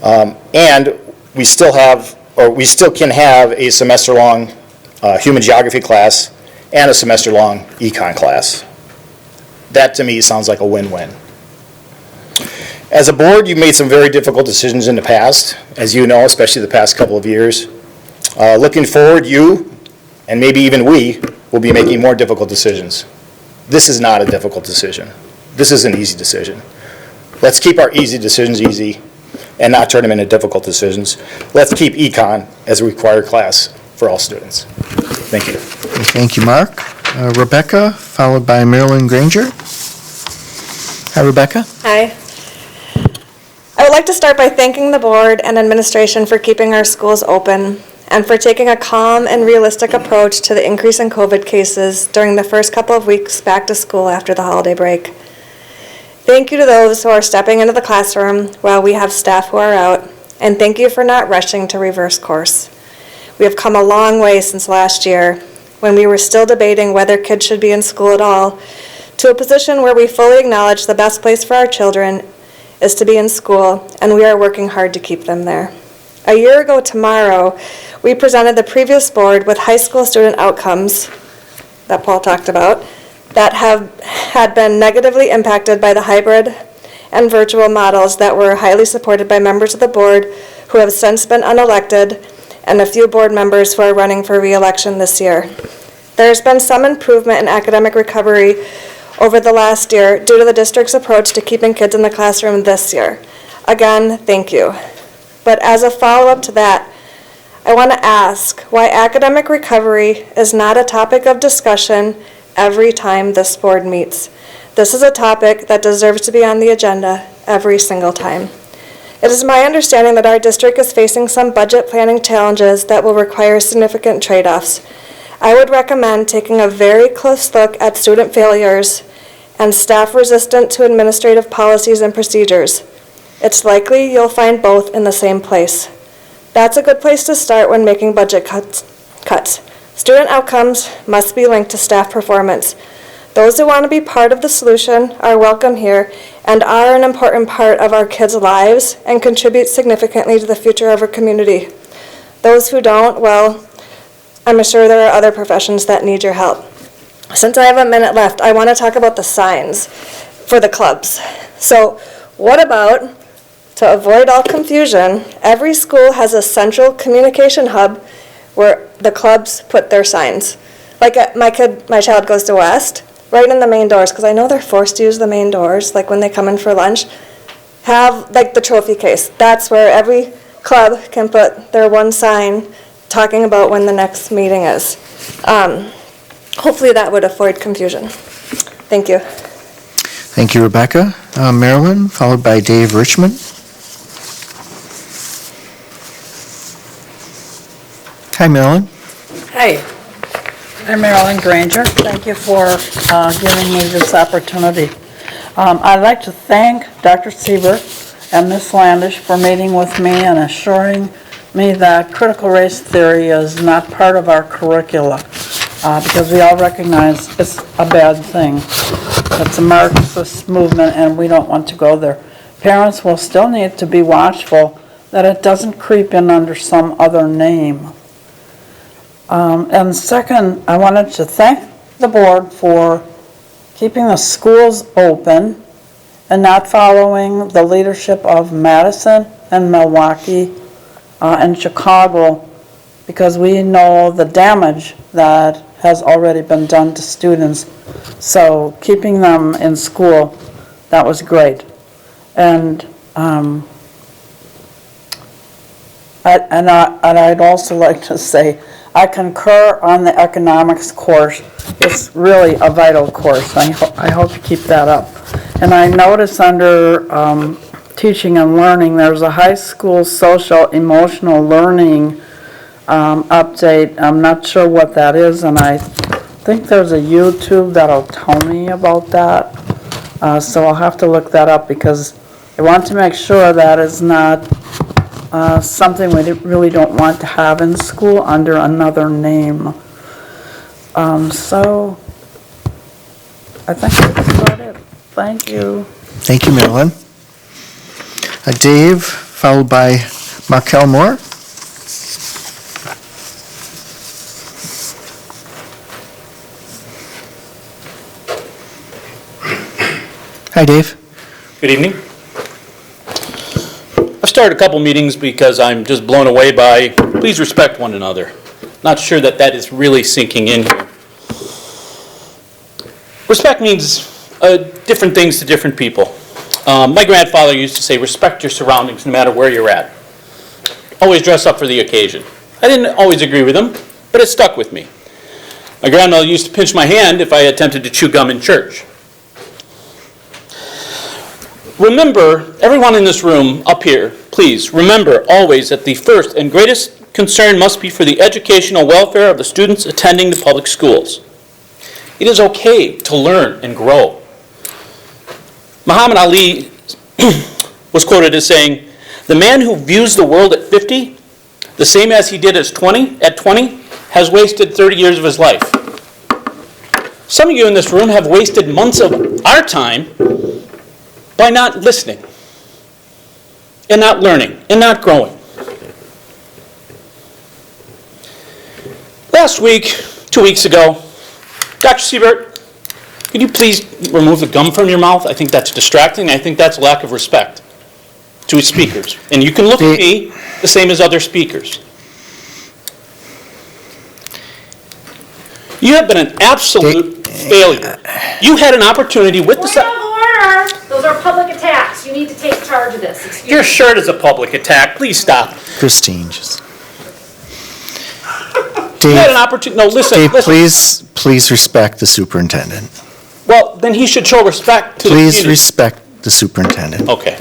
And we still have or we still can have a semester-long human geography class and a semester-long econ class. That, to me, sounds like a win-win. As a board, you've made some very difficult decisions in the past, as you know, especially the past couple of years. Looking forward, you, and maybe even we, will be making more difficult decisions. This is not a difficult decision. This is an easy decision. Let's keep our easy decisions easy and not turn them into difficult decisions. Let's keep econ as a required class for all students. Thank you. Thank you, Mark. Rebecca, followed by Marilyn Granger. Hi, Rebecca. Hi. I would like to start by thanking the board and administration for keeping our schools open and for taking a calm and realistic approach to the increase in COVID cases during the first couple of weeks back to school after the holiday break. Thank you to those who are stepping into the classroom while we have staff who are out, and thank you for not rushing to reverse course. We have come a long way since last year, when we were still debating whether kids should be in school at all, to a position where we fully acknowledge the best place for our children is to be in school, and we are working hard to keep them there. A year ago tomorrow, we presented the previous board with high school student outcomes that Paul talked about that had been negatively impacted by the hybrid and virtual models that were highly supported by members of the board who have since been unelected, and a few board members who are running for re-election this year. There's been some improvement in academic recovery over the last year due to the district's approach to keeping kids in the classroom this year. Again, thank you. But as a follow-up to that, I want to ask why academic recovery is not a topic of discussion every time this board meets. This is a topic that deserves to be on the agenda every single time. It is my understanding that our district is facing some budget planning challenges that will require significant trade-offs. I would recommend taking a very close look at student failures and staff resistant to administrative policies and procedures. It's likely you'll find both in the same place. That's a good place to start when making budget cuts. Student outcomes must be linked to staff performance. Those who want to be part of the solution are welcome here and are an important part of our kids' lives and contribute significantly to the future of our community. Those who don't, well, I'm sure there are other professions that need your help. Since I have a minute left, I want to talk about the signs for the clubs. So what about, to avoid all confusion, every school has a central communication hub where the clubs put their signs. Like my child goes to West, right in the main doors, because I know they're forced to use the main doors, like when they come in for lunch, have like the trophy case. That's where every club can put their one sign talking about when the next meeting is. Hopefully that would avoid confusion. Thank you. Thank you, Rebecca. Marilyn, followed by Dave Richmond. Hi, Marilyn. Hey, I'm Marilyn Granger. Thank you for giving me this opportunity. I'd like to thank Dr. Sieber and Ms. Landish for meeting with me and assuring me that critical race theory is not part of our curricula, because we all recognize it's a bad thing. It's a Marxist movement and we don't want to go there. Parents will still need to be watchful that it doesn't creep in under some other name. And second, I wanted to thank the board for keeping the schools open and not following the leadership of Madison and Milwaukee and Chicago, because we know the damage that has already been done to students. So keeping them in school, that was great. And I'd also like to say, I concur on the economics course. It's really a vital course. I hope to keep that up. And I notice under teaching and learning, there's a high school social emotional learning update. I'm not sure what that is, and I think there's a YouTube that'll tell me about that. So I'll have to look that up because I want to make sure that is not something we really don't want to have in school under another name. So I think that's about it. Thank you. Thank you, Marilyn. Dave, followed by Markel Moore. Hi, Dave. Good evening. I've started a couple meetings because I'm just blown away by please respect one another. Not sure that that is really sinking in here. Respect means different things to different people. My grandfather used to say, respect your surroundings no matter where you're at. Always dress up for the occasion. I didn't always agree with him, but it stuck with me. My grandmother used to pinch my hand if I attempted to chew gum in church. Remember, everyone in this room up here, please remember always that the first and greatest concern must be for the educational welfare of the students attending the public schools. It is okay to learn and grow. Muhammad Ali was quoted as saying, "The man who views the world at 50, the same as he did at 20, has wasted 30 years of his life." Some of you in this room have wasted months of our time by not listening, and not learning, and not growing. Last week, 2 weeks ago, Dr. Siebert, could you please remove the gum from your mouth? I think that's distracting. I think that's lack of respect to speakers. And you can look at me the same as other speakers. You have been an absolute failure. You had an opportunity with the... Point of order! Those are public attacks. You need to take charge of this. Excuse Your me. shirt is a public attack. Please stop. Christine, just... You had an opportunity... No, listen. Dave, listen. please respect the superintendent. Well, then he should show respect to the Please community. respect the superintendent. Okay.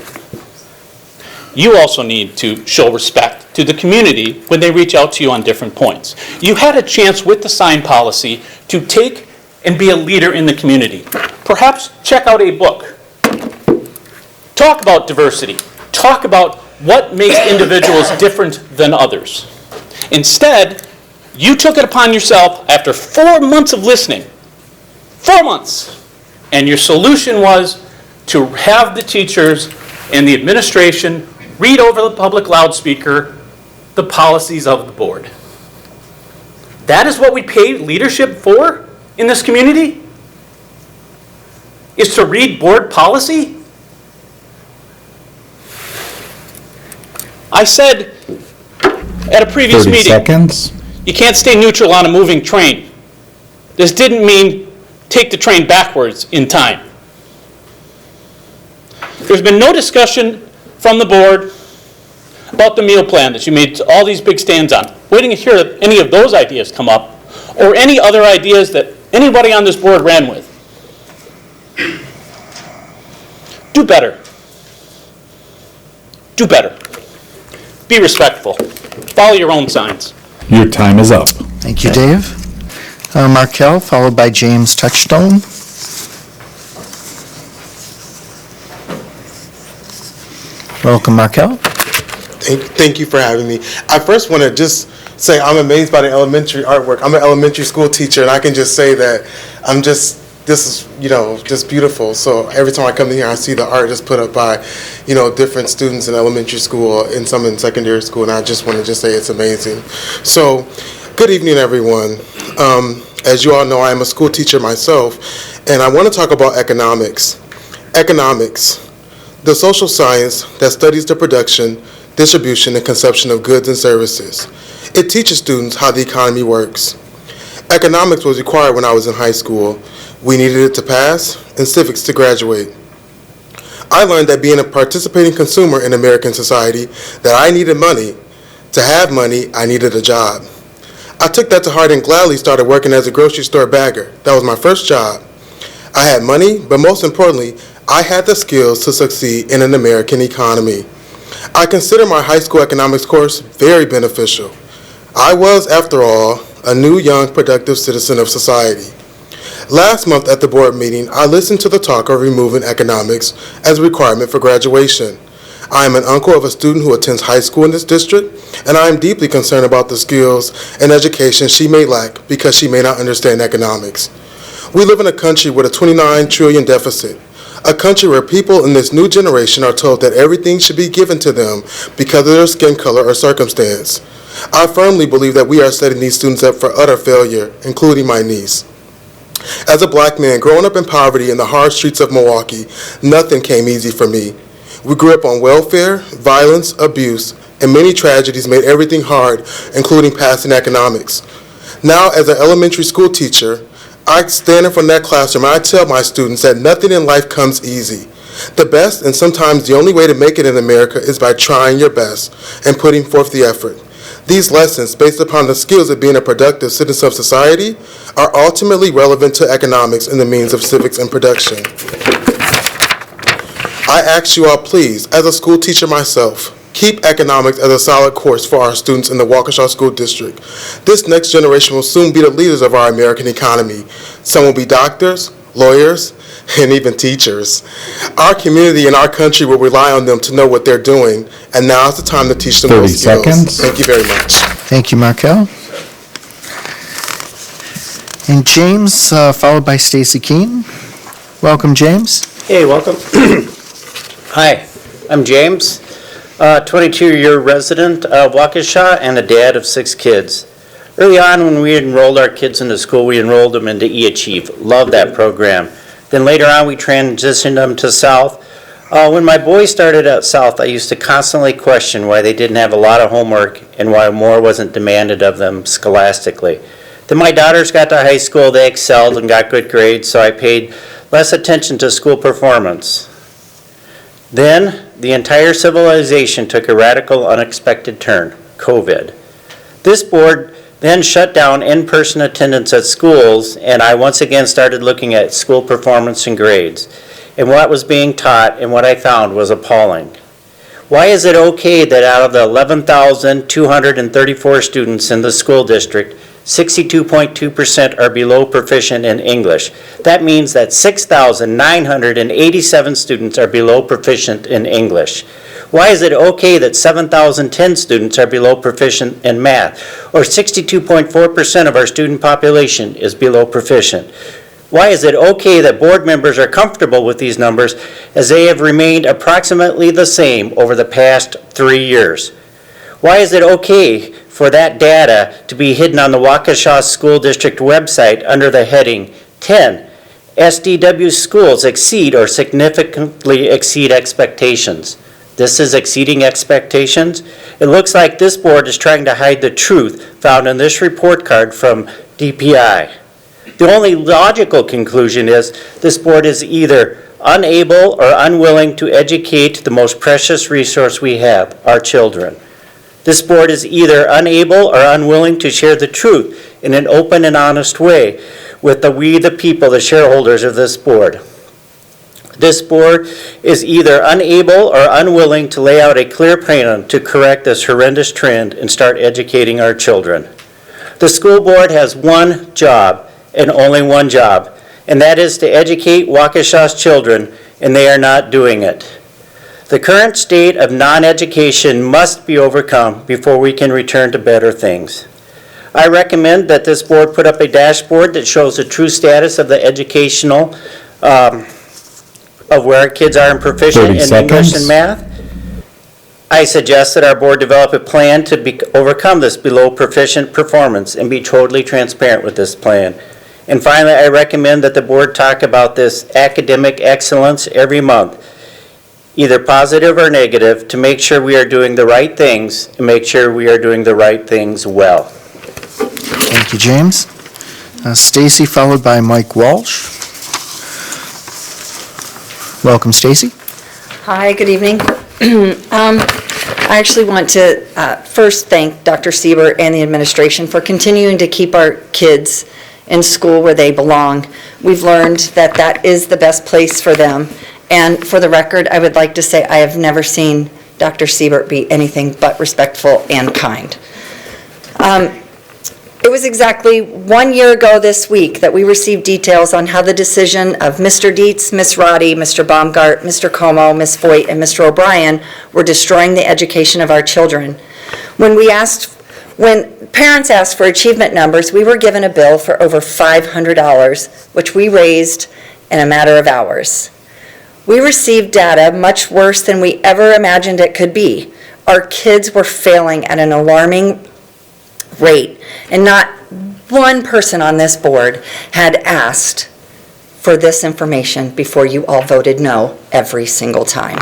You also need to show respect to the community when they reach out to you on different points. You had a chance with the sign policy to take and be a leader in the community. Perhaps check out a book. Talk about diversity. Talk about what makes individuals different than others. Instead, you took it upon yourself after 4 months of listening. 4 months. And your solution was to have the teachers and the administration read over the public loudspeaker the policies of the board. That is what we pay leadership for in this community? Is to read board policy? I said at a previous 30 meeting, seconds. you can't stay neutral on a moving train. This didn't mean take the train backwards in time. There's been no discussion from the board about the meal plan that you made all these big stands on. Waiting to hear any of those ideas come up, or any other ideas that anybody on this board ran with. Do better. Do better. Be respectful. Follow your own signs. Your time is up. Thank you, Dave. Markel, followed by James Touchstone. Welcome, Markel. Thank you for having me. I first want to just say I'm amazed by the elementary artwork. I'm an elementary school teacher, and I can just say that this is, just beautiful. So every time I come in here, I see the art just put up by, different students in elementary school and some in secondary school, and I just want to just say it's amazing. So, good evening, everyone. As you all know, I am a school teacher myself, and I want to talk about economics. Economics, the social science that studies the production, distribution, and consumption of goods and services. It teaches students how the economy works. Economics was required when I was in high school. We needed it to pass and civics to graduate. I learned that being a participating consumer in American society, that I needed money. To have money, I needed a job. I took that to heart and gladly started working as a grocery store bagger. That was my first job. I had money, but most importantly, I had the skills to succeed in an American economy. I consider my high school economics course very beneficial. I was, after all, a new, young, productive citizen of society. Last month at the board meeting, I listened to the talk of removing economics as a requirement for graduation. I am an uncle of a student who attends high school in this district, and I am deeply concerned about the skills and education she may lack because she may not understand economics. We live in a country with a $29 trillion deficit, a country where people in this new generation are told that everything should be given to them because of their skin color or circumstance. I firmly believe that we are setting these students up for utter failure, including my niece. As a black man growing up in poverty in the hard streets of Milwaukee, nothing came easy for me. We grew up on welfare, violence, abuse, and many tragedies made everything hard, including passing economics. Now, as an elementary school teacher, I stand in front of that classroom and I tell my students that nothing in life comes easy. The best and sometimes the only way to make it in America is by trying your best and putting forth the effort. These lessons, based upon the skills of being a productive citizen of society, are ultimately relevant to economics and the means of civics and production. I ask you all, please, as a school teacher myself, keep economics as a solid course for our students in the Waukesha School District. This next generation will soon be the leaders of our American economy. Some will be doctors, lawyers, and even teachers. Our community and our country will rely on them to know what they're doing, and now is the time to teach them those skills. 30 seconds. Thank you very much. Thank you, Markel. And James, followed by Stacy Keene. Welcome, James. Hey, welcome. Hi, I'm James, 22-year resident of Waukesha and a dad of 6 kids. Early on when we enrolled our kids into school, we enrolled them into eAchieve. Loved that program. Then later on we transitioned them to South. When my boys started at South, I used to constantly question why they didn't have a lot of homework and why more wasn't demanded of them scholastically. Then my daughters got to high school, they excelled and got good grades, so I paid less attention to school performance. Then the entire civilization took a radical, unexpected turn, COVID. This board then shut down in-person attendance at schools, and I once again started looking at school performance and grades. And what was being taught and what I found was appalling. Why is it okay that out of the 11,234 students in the school district, 62.2% are below proficient in English? That means that 6,987 students are below proficient in English. Why is it okay that 7,010 students are below proficient in math, or 62.4% of our student population is below proficient? Why is it okay that board members are comfortable with these numbers as they have remained approximately the same over the past 3 years? Why is it okay for that data to be hidden on the Waukesha School District website under the heading 10, SDW schools exceed or significantly exceed expectations? This is exceeding expectations? It looks like this board is trying to hide the truth found in this report card from DPI. The only logical conclusion is this board is either unable or unwilling to educate the most precious resource we have, our children. This board is either unable or unwilling to share the truth in an open and honest way with we the people, the shareholders of this board. This board is either unable or unwilling to lay out a clear plan to correct this horrendous trend and start educating our children. The school board has one job and only one job, and that is to educate Waukesha's children, and they are not doing it. The current state of non-education must be overcome before we can return to better things. I recommend that this board put up a dashboard that shows the true status of the educational of where our kids are and proficient in English and math. I suggest that our board develop a plan to overcome this below proficient performance and be totally transparent with this plan. And finally, I recommend that the board talk about this academic excellence every month, either positive or negative, to make sure we are doing the right things and make sure we are doing the right things well. Thank you, James. Stacy, followed by Mike Walsh. Welcome, Stacy. Hi, good evening. I actually want to first thank Dr. Siebert and the administration for continuing to keep our kids in school where they belong. We've learned that that is the best place for them. And for the record, I would like to say I have never seen Dr. Siebert be anything but respectful and kind. It was exactly 1 year ago this week that we received details on how the decision of Mr. Dietz, Ms. Roddy, Mr. Baumgart, Mr. Como, Ms. Foyt, and Mr. O'Brien were destroying the education of our children. When parents asked for achievement numbers, we were given a bill for over $500, which we raised in a matter of hours. We received data much worse than we ever imagined it could be. Our kids were failing at an alarming rate, and not one person on this board had asked for this information before you all voted no every single time.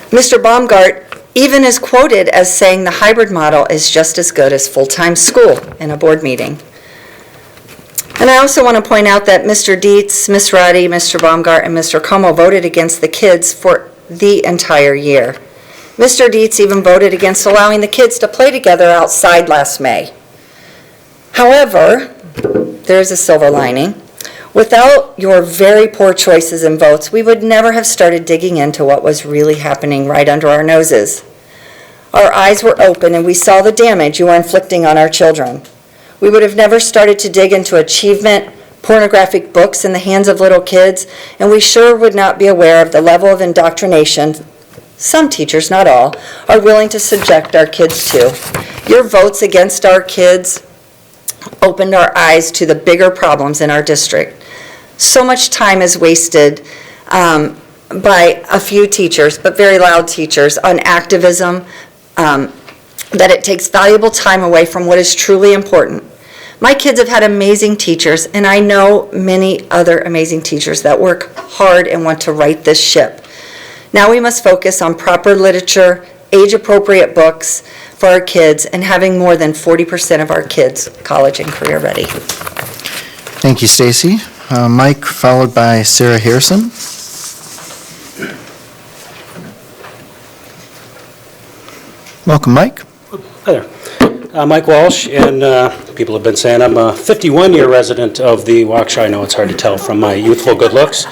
Mr. Baumgart even is quoted as saying the hybrid model is just as good as full-time school in a board meeting. And I also want to point out that Mr. Dietz, Ms. Roddy, Mr. Baumgart, and Mr. Como voted against the kids for the entire year. Mr. Dietz even voted against allowing the kids to play together outside last May. However, there's a silver lining. Without your very poor choices and votes, we would never have started digging into what was really happening right under our noses. Our eyes were open and we saw the damage you were inflicting on our children. We would have never started to dig into achievement, pornographic books in the hands of little kids, and we sure would not be aware of the level of indoctrination some teachers, not all, are willing to subject our kids to. Your votes against our kids opened our eyes to the bigger problems in our district. So much time is wasted by a few teachers, but very loud teachers, on activism, that it takes valuable time away from what is truly important. My kids have had amazing teachers, and I know many other amazing teachers that work hard and want to right this ship. Now we must focus on proper literature, age-appropriate books for our kids, and having more than 40% of our kids college and career ready. Thank you, Stacy. Mike, followed by Sarah Harrison. Welcome, Mike. Hi there. Mike Walsh, and people have been saying I'm a 51-year resident of the Waukesha. I know it's hard to tell from my youthful good looks.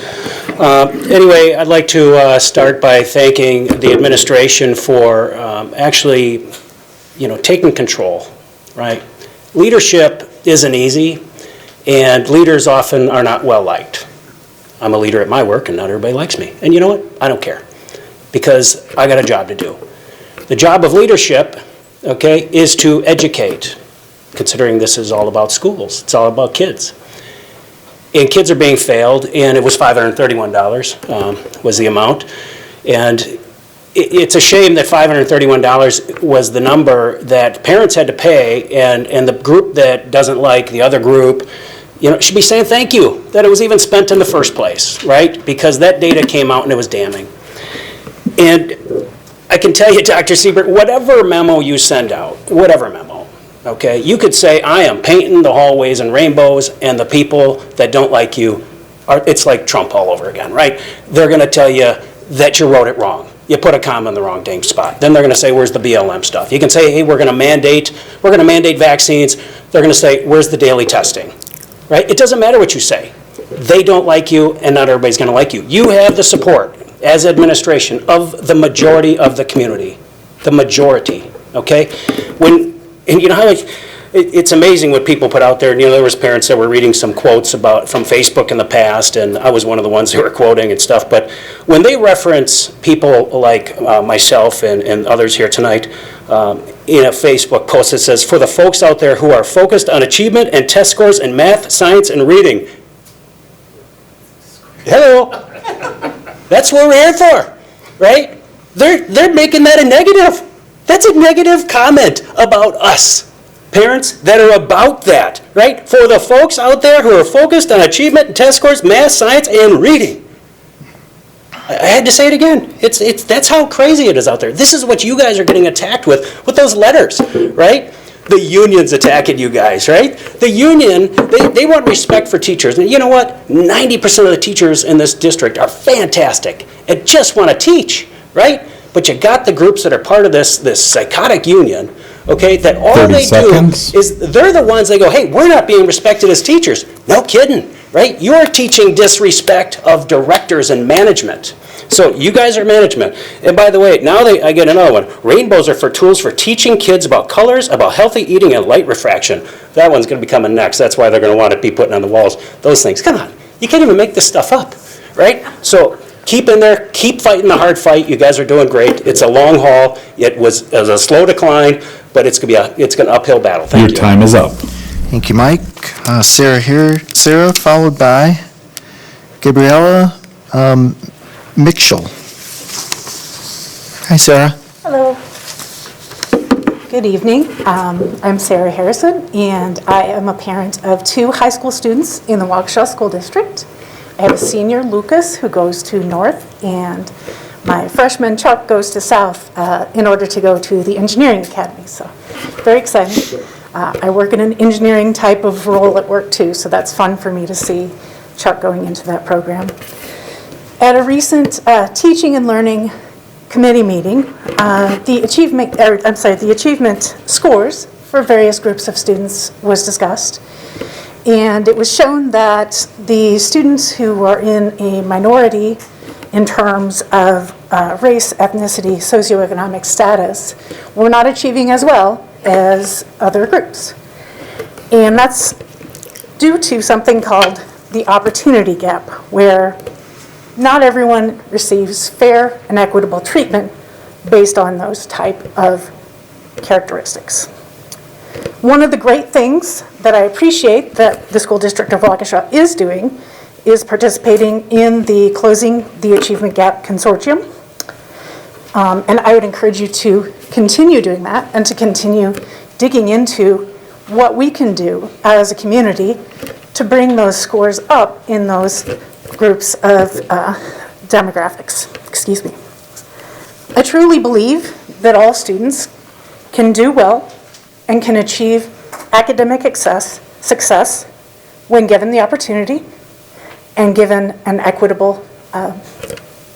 Anyway, I'd like to start by thanking the administration for actually, taking control, right? Leadership isn't easy, and leaders often are not well liked. I'm a leader at my work, and not everybody likes me. And you know what? I don't care, because I got a job to do. The job of leadership, okay, is to educate, considering this is all about schools. It's all about kids. And kids are being failed, and it was $531 was the amount. And it's a shame that $531 was the number that parents had to pay, and the group that doesn't like the other group, should be saying thank you that it was even spent in the first place, right? Because that data came out and it was damning. And I can tell you, Dr. Siebert, whatever memo you send out, whatever memo, okay, you could say, I am painting the hallways in rainbows, and the people that don't like you, it's like Trump all over again, right? They're going to tell you that you wrote it wrong. You put a comma in the wrong dang spot. Then they're going to say, where's the BLM stuff? You can say, hey, we're going to mandate vaccines. They're going to say, where's the daily testing, right? It doesn't matter what you say. They don't like you, and not everybody's going to like you. You have the support as administration of the majority of the community, the majority, okay? And you know how it's amazing what people put out there. There was parents that were reading some quotes from Facebook in the past, and I was one of the ones who were quoting and stuff, but when they reference people like myself and others here tonight in a Facebook post that says, for the folks out there who are focused on achievement and test scores in math, science, and reading. Hello. That's what we're here for, right? They're making that a negative. That's a negative comment about us, parents that are about that, right? For the folks out there who are focused on achievement and test scores, math, science, and reading. I had to say it again. That's how crazy it is out there. This is what you guys are getting attacked with those letters, right? The union's attacking you guys, right? The union, they want respect for teachers. And you know what? 90% of the teachers in this district are fantastic and just want to teach, right? But you got the groups that are part of this psychotic union, okay, that all they do is they're the ones that go, hey, we're not being respected as teachers. No kidding, right? You're teaching disrespect of directors and management. So you guys are management. And by the way, now I get another one. Rainbows are for tools for teaching kids about colors, about healthy eating, and light refraction. That one's going to be coming next. That's why they're going to want to be putting on the walls. Those things. Come on. You can't even make this stuff up, right? So keep in there. Keep fighting the hard fight. You guys are doing great. It's a long haul. It was a slow decline, but it's going to be an uphill battle. Thank you. Your time is up. Thank you, Mike. Sarah here. Sarah, followed by Gabriella Mitchell. Hi, Sarah. Hello. Good evening. I'm Sarah Harrison, and I am a parent of 2 high school students in the Waukesha School District. I have a senior, Lucas, who goes to North, and my freshman, Chuck, goes to South in order to go to the engineering academy. So very exciting. I work in an engineering type of role at work too, so that's fun for me to see Chuck going into that program. At a recent teaching and learning committee meeting, the achievement scores for various groups of students was discussed. And it was shown that the students who are in a minority in terms of race, ethnicity, socioeconomic status were not achieving as well as other groups. And that's due to something called the opportunity gap, where not everyone receives fair and equitable treatment based on those type of characteristics. One of the great things that I appreciate that the School District of Waukesha is doing is participating in the Closing the Achievement Gap Consortium. And I would encourage you to continue doing that and to continue digging into what we can do as a community to bring those scores up in those groups of demographics. Excuse me. I truly believe that all students can do well and can achieve academic success when given the opportunity and given an equitable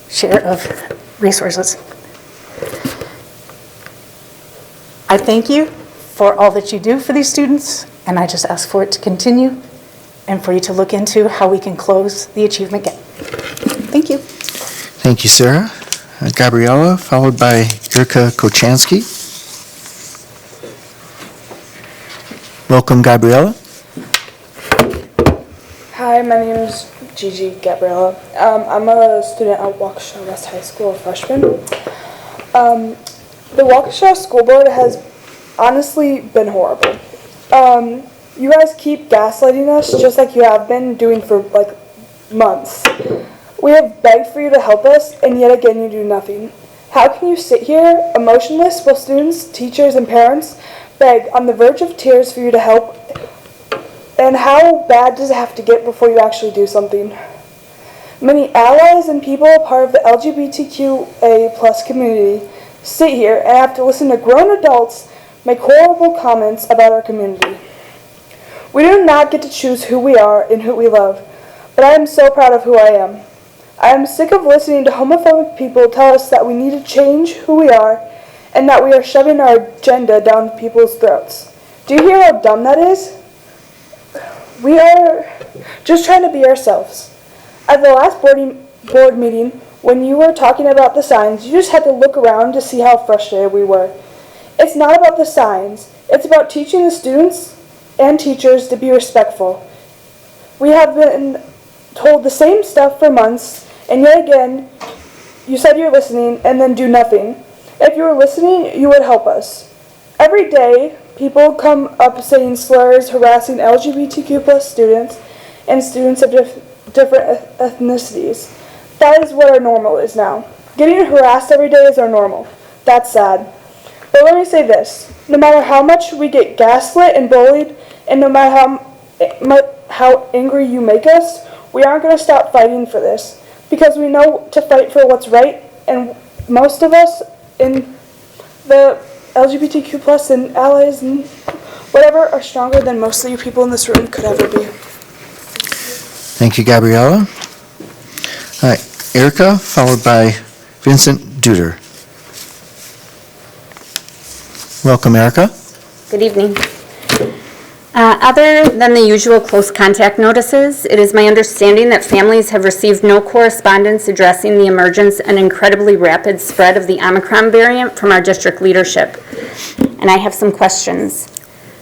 share of resources. I thank you for all that you do for these students, and I just ask for it to continue and for you to look into how we can close the achievement gap. Thank you. Thank you, Sarah. Gabriella, followed by Irka Kochansky. Welcome, Gabriella. Hi, my name is Gigi Gabriella. I'm a student at Waukesha West High School, a freshman. The Waukesha School Board has honestly been horrible. You guys keep gaslighting us just like you have been doing for like months. We have begged for you to help us, and yet again you do nothing. How can you sit here emotionless while students, teachers, and parents beg on the verge of tears for you to help? And how bad does it have to get before you actually do something? Many allies and people part of the LGBTQA+ community sit here and have to listen to grown adults make horrible comments about our community. We do not get to choose who we are and who we love, but I am so proud of who I am. I am sick of listening to homophobic people tell us that we need to change who we are and that we are shoving our agenda down people's throats. Do you hear how dumb that is? We are just trying to be ourselves. At the last board meeting, when you were talking about the signs, you just had to look around to see how frustrated we were. It's not about the signs. It's about teaching the students and teachers to be respectful. We have been told the same stuff for months, and yet again, you said you're listening and then do nothing. If you were listening, you would help us. Every day, people come up saying slurs, harassing LGBTQ+ students and students of different ethnicities. That is what our normal is now. Getting harassed every day is our normal. That's sad. But let me say this. No matter how much we get gaslit and bullied, and no matter how angry you make us, we aren't going to stop fighting for this. Because we know to fight for what's right, and most of us in the LGBTQ+ and allies and whatever are stronger than most of you people in this room could ever be. Thank you, Gabriella. All right, Erica, followed by Vincent Duder. Welcome, Erica. Good evening. Other than the usual close contact notices, it is my understanding that families have received no correspondence addressing the emergence and incredibly rapid spread of the Omicron variant from our district leadership. And I have some questions.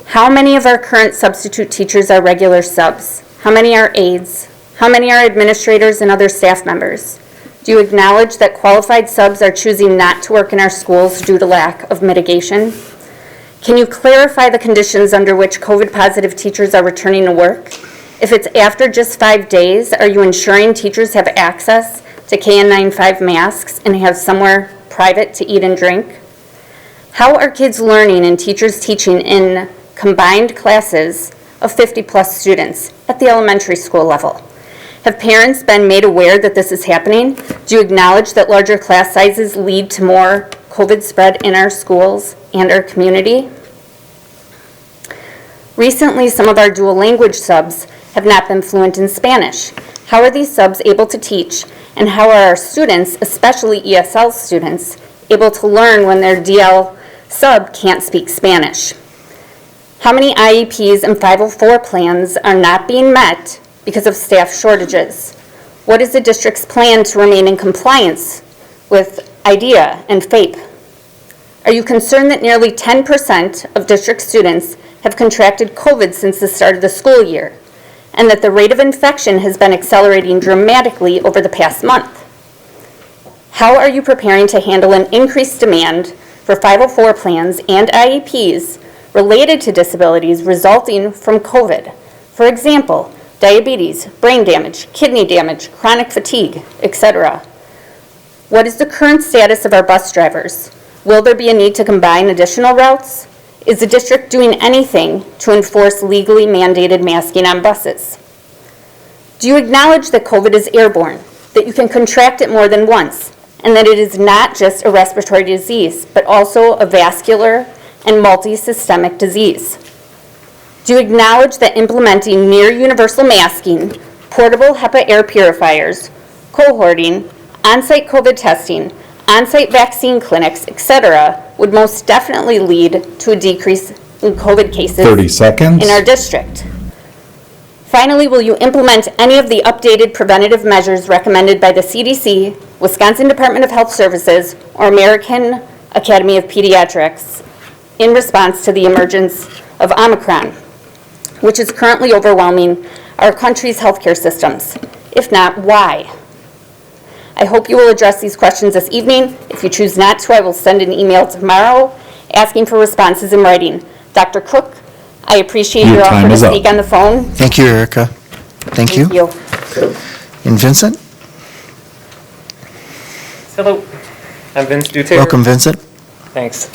How many of our current substitute teachers are regular subs? How many are aides? How many are administrators and other staff members? Do you acknowledge that qualified subs are choosing not to work in our schools due to lack of mitigation? Can you clarify the conditions under which COVID-positive teachers are returning to work? If it's after just 5 days, are you ensuring teachers have access to KN95 masks and have somewhere private to eat and drink? How are kids learning and teachers teaching in combined classes of 50-plus students at the elementary school level? Have parents been made aware that this is happening? Do you acknowledge that larger class sizes lead to more COVID spread in our schools and our community? Recently, some of our dual language subs have not been fluent in Spanish. How are these subs able to teach, and how are our students, especially ESL students, able to learn when their DL sub can't speak Spanish? How many IEPs and 504 plans are not being met because of staff shortages? What is the district's plan to remain in compliance with IDEA and FAPE? Are you concerned that nearly 10% of district students have contracted COVID since the start of the school year, and that the rate of infection has been accelerating dramatically over the past month? How are you preparing to handle an increased demand for 504 plans and IEPs related to disabilities resulting from COVID? For example, diabetes, brain damage, kidney damage, chronic fatigue, etc. What is the current status of our bus drivers? Will there be a need to combine additional routes? Is the district doing anything to enforce legally mandated masking on buses? Do you acknowledge that COVID is airborne, that you can contract it more than once, and that it is not just a respiratory disease, but also a vascular and multi-systemic disease? Do you acknowledge that implementing near universal masking, portable HEPA air purifiers, cohorting, on-site COVID testing, on-site vaccine clinics, etc., would most definitely lead to a decrease in COVID cases 30 seconds. in our district? Finally, will you implement any of the updated preventative measures recommended by the CDC, Wisconsin Department of Health Services, or American Academy of Pediatrics in response to the emergence of Omicron, which is currently overwhelming our country's healthcare systems? If not, why? I hope you will address these questions this evening. If you choose not to, I will send an email tomorrow asking for responses in writing. Dr. Cook, I appreciate your offer to speak on the phone. Thank you, Erica. Thank you. And Vincent? Hello, I'm Vince Duterte. Welcome, Vincent. Thanks.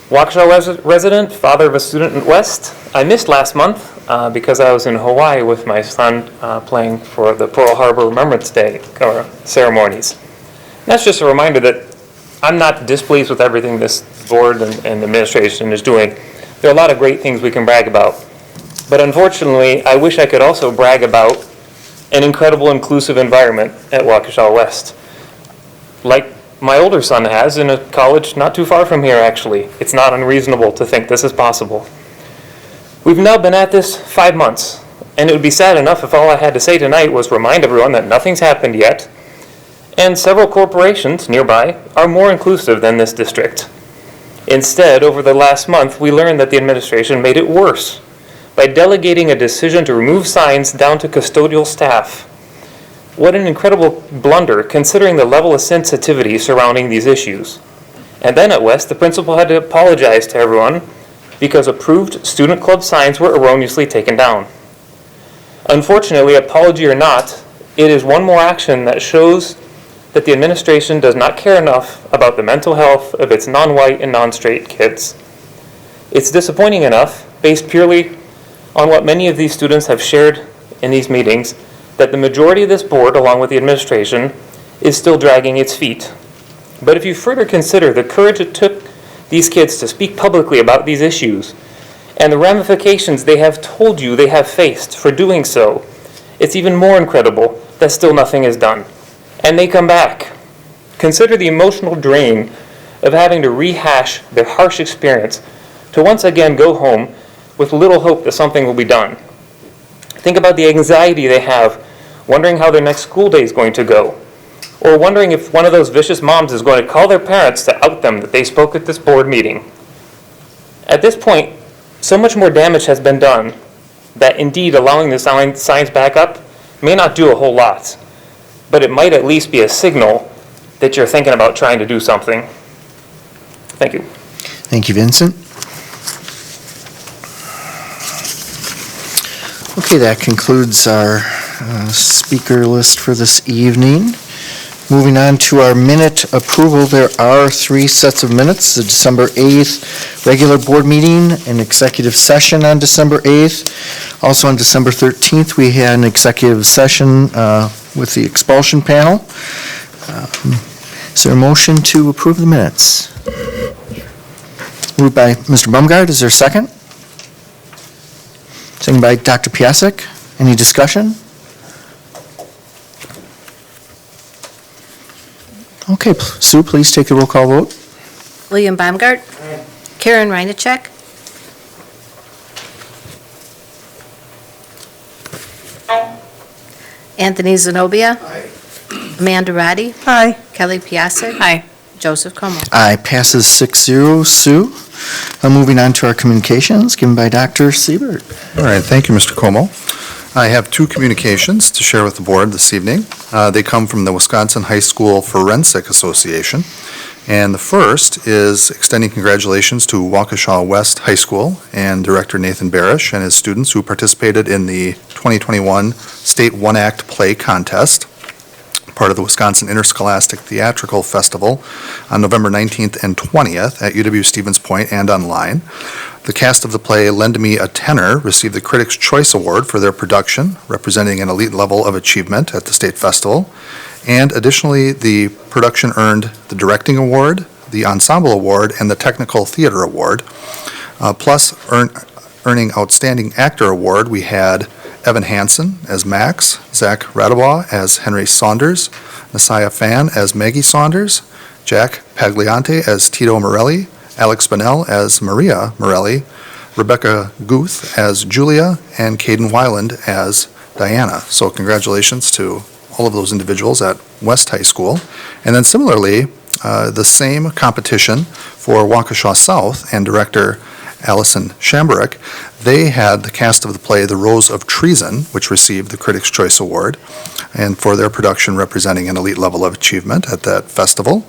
Waukesha resident, father of a student in West. I missed last month because I was in Hawaii with my son playing for the Pearl Harbor Remembrance Day ceremonies. And that's just a reminder that I'm not displeased with everything this board and administration is doing. There are a lot of great things we can brag about. But unfortunately, I wish I could also brag about an incredible inclusive environment at Waukesha West. Like my older son has in a college not too far from here, actually. It's not unreasonable to think this is possible. We've now been at this 5 months, and it would be sad enough if all I had to say tonight was remind everyone that nothing's happened yet, and several corporations nearby are more inclusive than this district. Instead, over the last month, we learned that the administration made it worse by delegating a decision to remove signs down to custodial staff. What an incredible blunder, considering the level of sensitivity surrounding these issues. And then at West, the principal had to apologize to everyone because approved student club signs were erroneously taken down. Unfortunately, apology or not, it is one more action that shows that the administration does not care enough about the mental health of its non-white and non-straight kids. It's disappointing enough, based purely on what many of these students have shared in these meetings, that the majority of this board, along with the administration, is still dragging its feet. But if you further consider the courage it took these kids to speak publicly about these issues, and the ramifications they have told you they have faced for doing so, it's even more incredible that still nothing is done. And they come back. Consider the emotional drain of having to rehash their harsh experience to once again go home with little hope that something will be done. Think about the anxiety they have, wondering how their next school day is going to go, or wondering if one of those vicious moms is going to call their parents to out them that they spoke at this board meeting. At this point, so much more damage has been done that indeed allowing the signs back up may not do a whole lot, but it might at least be a signal that you're thinking about trying to do something. Thank you. Thank you, Vincent. Okay, that concludes our speaker list for this evening. Moving on to our minute approval, there are 3 sets of minutes. The December 8th regular board meeting, an executive session on December 8th. Also on December 13th, we had an executive session with the expulsion panel. Is there a motion to approve the minutes? Moved by Mr. Baumgart. Is there a second? Second by Dr. Piasek. Any discussion? Okay, Sue, please take the roll call vote. William Baumgart. Karen Reinacek. Anthony Zenobia. Amanda Roddy. Aye. Kelly Piasek. Aye. Joseph Como. Aye, passes 6-0. Sue, moving on to our communications, given by Dr. Siebert. All right, thank you, Mr. Como. I have 2 communications to share with the board this evening. They come from the Wisconsin High School Forensic Association. And the first is extending congratulations to Waukesha West High School and Director Nathan Barish and his students who participated in the 2021 State One Act Play Contest, part of the Wisconsin Interscholastic Theatrical Festival on November 19th and 20th at UW-Stevens Point and online. The cast of the play Lend Me a Tenor received the Critics' Choice Award for their production, representing an elite level of achievement at the state festival. And additionally, the production earned the Directing Award, the Ensemble Award, and the Technical Theater Award. Plus, earning Outstanding Actor Award, we had Evan Hansen as Max, Zach Radebaugh as Henry Saunders, Messiah Fan as Maggie Saunders, Jack Pagliante as Tito Morelli, Alex Bonnell as Maria Morelli, Rebecca Guth as Julia, and Caden Weiland as Diana. So congratulations to all of those individuals at West High School. And then similarly, the same competition for Waukesha South and director Allison Shambarek, they had the cast of the play The Rose of Treason, which received the Critics' Choice Award, and for their production representing an elite level of achievement at that festival.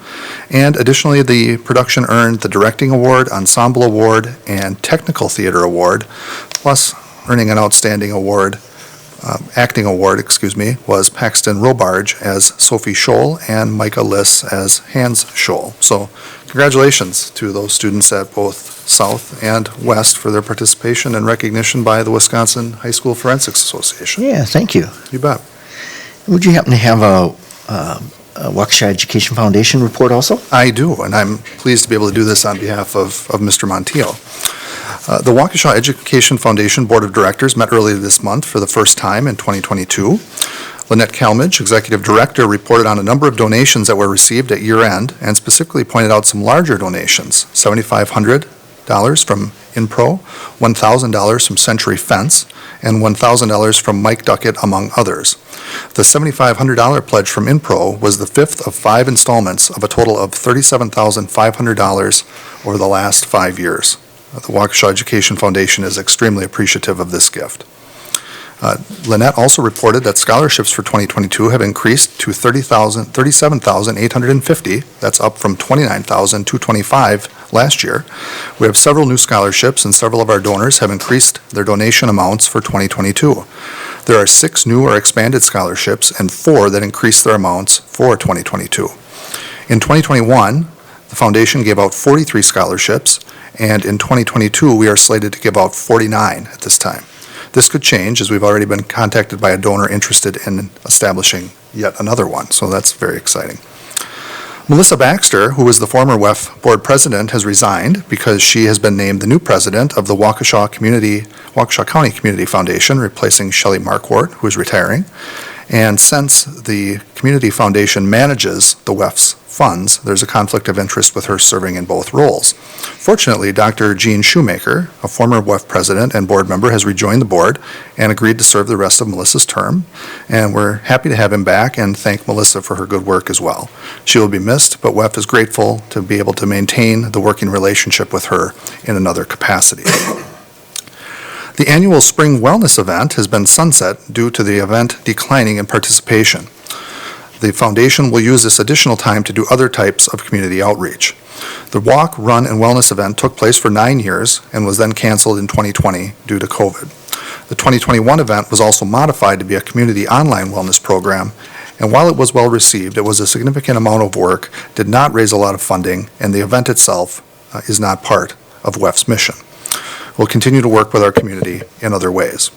And additionally, the production earned the Directing Award, Ensemble Award, and Technical Theater Award, plus earning an Outstanding Award, Acting Award, was Paxton Robarge as Sophie Scholl and Micah Liss as Hans Scholl. So congratulations to those students at both South and West for their participation and recognition by the Wisconsin High School Forensics Association. Yeah, thank you. You bet. Would you happen to have a Waukesha Education Foundation report also? I do, and I'm pleased to be able to do this on behalf of Mr. Montiel. The Waukesha Education Foundation Board of Directors met earlier this month for the first time in 2022. Lynette Kalmage, Executive Director, reported on a number of donations that were received at year-end and specifically pointed out some larger donations, $7,500 from InPro, $1,000 from Century Fence, and $1,000 from Mike Duckett, among others. The $7,500 pledge from InPro was the 5th of 5 installments of a total of $37,500 over the last 5 years. The Waukesha Education Foundation is extremely appreciative of this gift. Lynette also reported that scholarships for 2022 have increased to $37,850. That's up from $29,225 last year. We have several new scholarships, and several of our donors have increased their donation amounts for 2022. There are 6 new or expanded scholarships and 4 that increased their amounts for 2022. In 2021, the foundation gave out 43 scholarships, and in 2022, we are slated to give out 49 at this time. This could change, as we've already been contacted by a donor interested in establishing yet another one, so that's very exciting. Melissa Baxter, who was the former WEF board president, has resigned because she has been named the new president of the Waukesha County Community Foundation, replacing Shelley Marquardt, who is retiring. And since the Community Foundation manages the WEF's funds, there's a conflict of interest with her serving in both roles. Fortunately, Dr. Gene Shoemaker, a former WEF president and board member, has rejoined the board and agreed to serve the rest of Melissa's term. And we're happy to have him back and thank Melissa for her good work as well. She will be missed, but WEF is grateful to be able to maintain the working relationship with her in another capacity. The annual Spring Wellness Event has been sunset due to the event declining in participation. The foundation will use this additional time to do other types of community outreach. The Walk, Run, and Wellness event took place for 9 years and was then canceled in 2020 due to COVID. The 2021 event was also modified to be a community online wellness program And while it was well-received, it was a significant amount of work, did not raise a lot of funding, and the event itself is not part of WEF's mission. We'll continue to work with our community in other ways.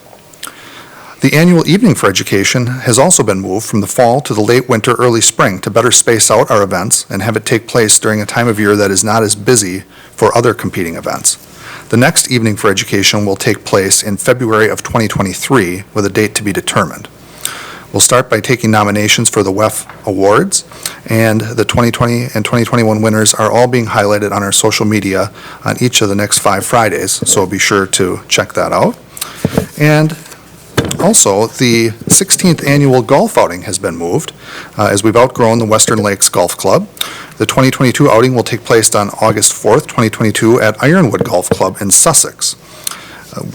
The annual Evening for Education has also been moved from the fall to the late winter, early spring to better space out our events and have it take place during a time of year that is not as busy for other competing events. The next Evening for Education will take place in February of 2023 with a date to be determined. We'll start by taking nominations for the WEF Awards, and the 2020 and 2021 winners are all being highlighted on our social media on each of the next 5 Fridays, so be sure to check that out. And also, the 16th annual golf outing has been moved, as we've outgrown the Western Lakes Golf Club. The 2022 outing will take place on August 4th, 2022 at Ironwood Golf Club in Sussex.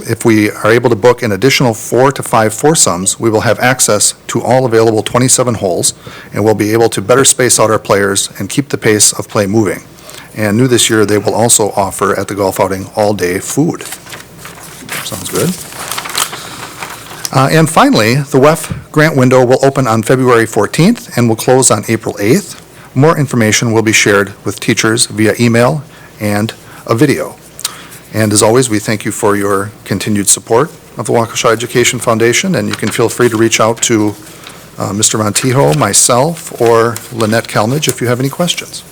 If we are able to book an additional 4 to 5 foursomes, we will have access to all available 27 holes, and we'll be able to better space out our players and keep the pace of play moving. And new this year, they will also offer at the golf outing all-day food. Sounds good. And finally, the WEF grant window will open on February 14th and will close on April 8th. More information will be shared with teachers via email and a video. And as always, we thank you for your continued support of the Waukesha Education Foundation, and you can feel free to reach out to Mr. Montijo, myself, or Lynette Kalmage if you have any questions.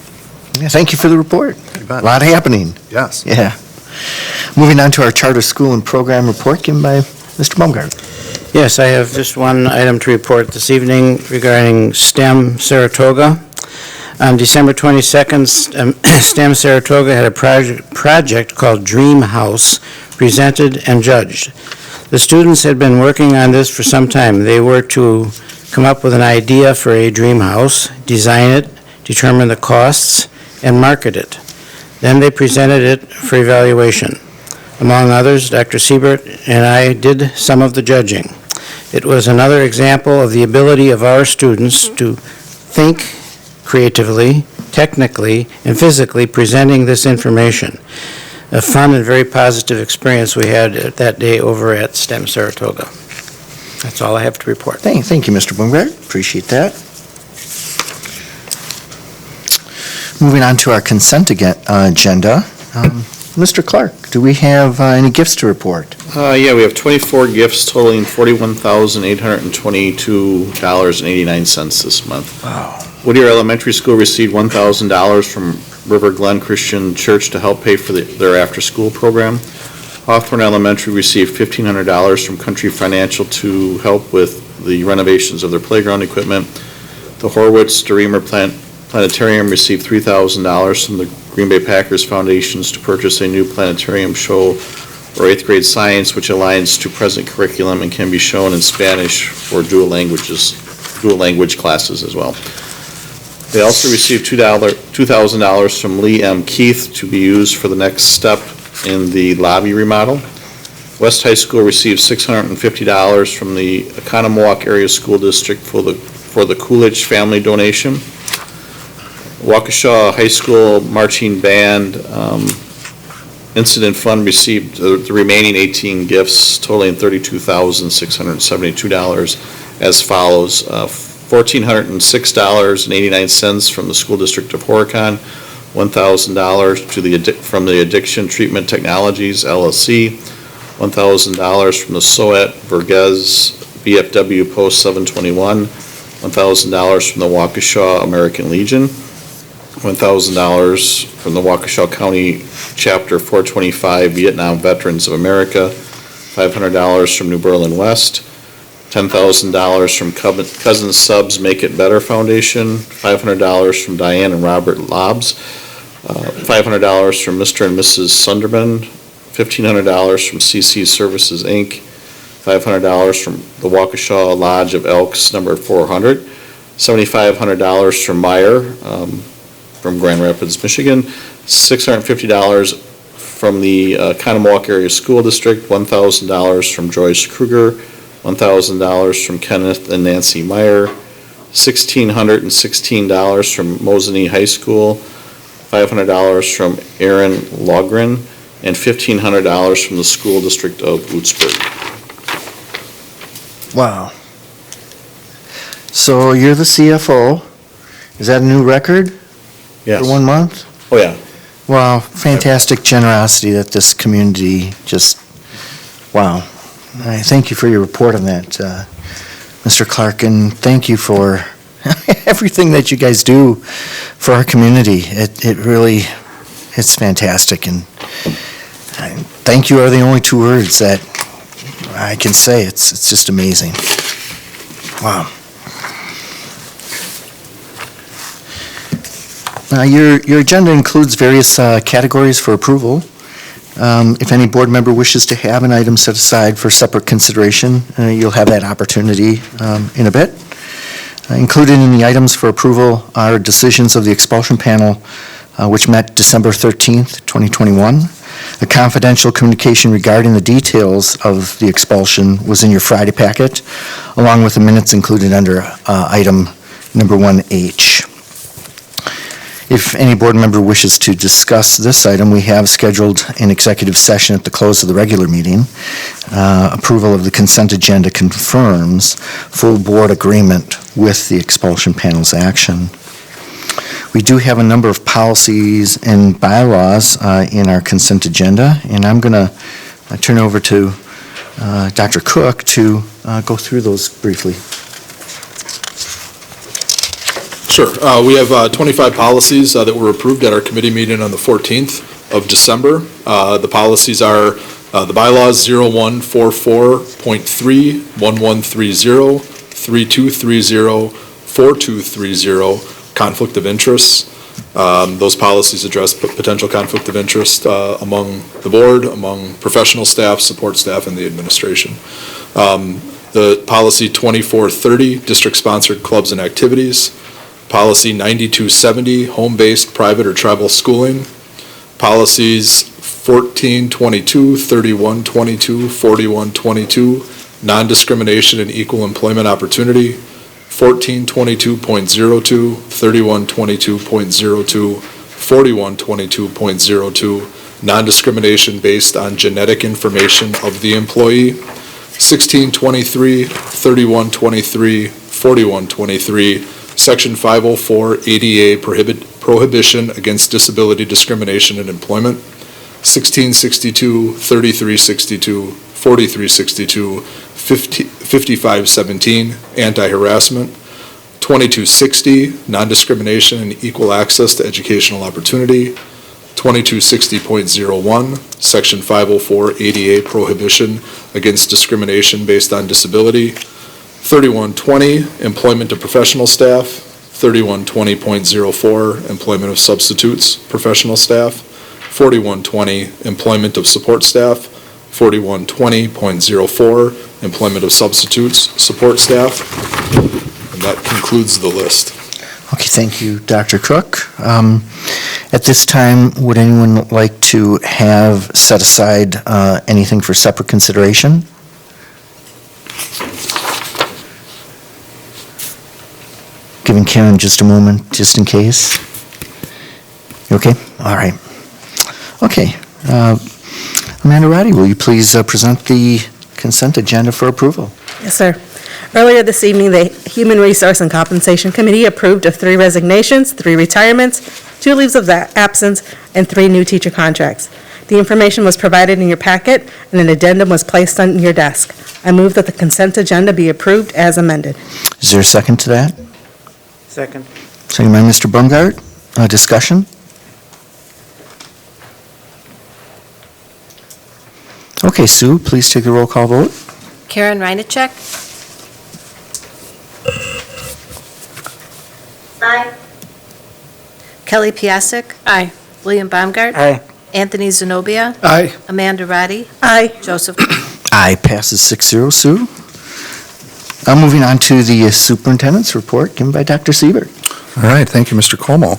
Yeah, thank you for the report. You bet. A lot happening. Yes. Yeah. Moving on to our charter school and program report given by Mr. Baumgart. Yes, I have just one item to report this evening regarding STEM Saratoga. On December 22nd, STEM Saratoga had a project called Dream House presented and judged. The students had been working on this for some time. They were to come up with an idea for a dream house, design it, determine the costs, and market it. Then they presented it for evaluation. Among others, Dr. Siebert and I did some of the judging. It was another example of the ability of our students to think creatively, technically, and physically presenting this information. A fun and very positive experience we had that day over at STEM Saratoga. That's all I have to report. Thank you, Mr. Baumgart. Appreciate that. Moving on to our consent agenda. Mr. Clark, do we have any gifts to report? Yeah, we have 24 gifts totaling $41,822.89 this month. Wow. Whittier Elementary School received $1,000 from River Glen Christian Church to help pay for their after-school program. Hawthorne Elementary received $1,500 from Country Financial to help with the renovations of their playground equipment. The Horwitz-Deremer Planetarium received $3,000 from the Green Bay Packers Foundations to purchase a new planetarium show for 8th grade science, which aligns to present curriculum and can be shown in Spanish for dual language classes as well. They also received $2,000 from Lee M. Keith to be used for the next step in the lobby remodel. West High School received $650 from the Oconomowoc Area School District for the Coolidge family donation. Waukesha High School Marching Band Incident Fund received the remaining 18 gifts totaling $32,672 as follows. $1,406.89 from the School District of Horicon, $1,000 from the Addiction Treatment Technologies LLC, $1,000 from the Soet Vergez BFW Post 721, $1,000 from the Waukesha American Legion, $1,000 from the Waukesha County Chapter 425 Vietnam Veterans of America, $500 from New Berlin West, $10,000 from Cousin Subs Make It Better Foundation, $500 from Diane and Robert Lobbs, $500 from Mr. and Mrs. Sunderman, $1,500 from CC Services, Inc., $500 from the Waukesha Lodge of Elks, number 400, $7,500 from Meyer, from Grand Rapids, Michigan, $650 from the Oconomowoc Area School District, $1,000 from Joyce Kruger, $1,000 from Kenneth and Nancy Meyer, $1,616 from Mosinee High School, $500 from Aaron Logren, and $1,500 from the School District of Woodsburg. Wow. So you're the CFO. Is that a new record? Yes. For 1 month? Oh, yeah. Wow, fantastic generosity that this community just, wow. I thank you for your report on that, Mr. Clark, and thank you for everything that you guys do for our community. It really, it's fantastic, and thank you are the only two words that I can say. It's just amazing. Wow. Your agenda includes various categories for approval. If any board member wishes to have an item set aside for separate consideration, you'll have that opportunity in a bit. Included in the items for approval are decisions of the expulsion panel, which met December 13th, 2021. A confidential communication regarding the details of the expulsion was in your Friday packet, along with the minutes included under item number 1H. If any board member wishes to discuss this item, we have scheduled an executive session at the close of the regular meeting. Approval of the consent agenda confirms full board agreement with the expulsion panel's action. We do have a number of policies and bylaws in our consent agenda, and I'm going to turn over to Dr. Cook to go through those briefly. Sure. We have 25 policies that were approved at our committee meeting on the 14th of December. The policies are the bylaws 0144.3, 1130, 3230, 4230, conflict of interest. Those policies address potential conflict of interest among the board, among professional staff, support staff, and the administration. The policy 2430, district-sponsored clubs and activities. Policy 9270, home-based private or tribal schooling. Policies 1422, 3122, 4122, non-discrimination and equal employment opportunity. 1422.02, 3122.02, 4122.02, non-discrimination based on genetic information of the employee. 1623, 3123, 4123, Section 504 ADA prohibition against disability discrimination in employment, 1662, 3362, 4362, 5517, anti-harassment, 2260, non-discrimination and equal access to educational opportunity, 2260.01, Section 504 ADA prohibition against discrimination based on disability, 3120, employment of professional staff, 3120.04, employment of substitutes, professional staff, 4120, employment of support staff, 4120.04, employment of substitutes, support staff, and that concludes the list. Okay, thank you, Dr. Cook. At this time, would anyone like to have set aside anything for separate consideration? Giving Karen just a moment, just in case. You okay? All right. Okay. Amanda Roddy, will you please present the consent agenda for approval? Yes, sir. Earlier this evening, the Human Resource and Compensation Committee approved of 3 resignations, 3 retirements, 2 leaves of absence, and 3 new teacher contracts. The information was provided in your packet, and an addendum was placed on your desk. I move that the consent agenda be approved as amended. Is there a second to that? Second. Second by Mr. Bumgart. Discussion? Okay, Sue, please take the roll call vote. Karen Reinacek. Aye. Kelly Piasek. Aye. William Baumgart. Aye. Anthony Zenobia. Aye. Amanda Roddy. Aye. Joseph. Aye, passes 6-0. Sue? Moving on to the superintendent's report given by Dr. Siebert. All right, thank you, Mr. Como.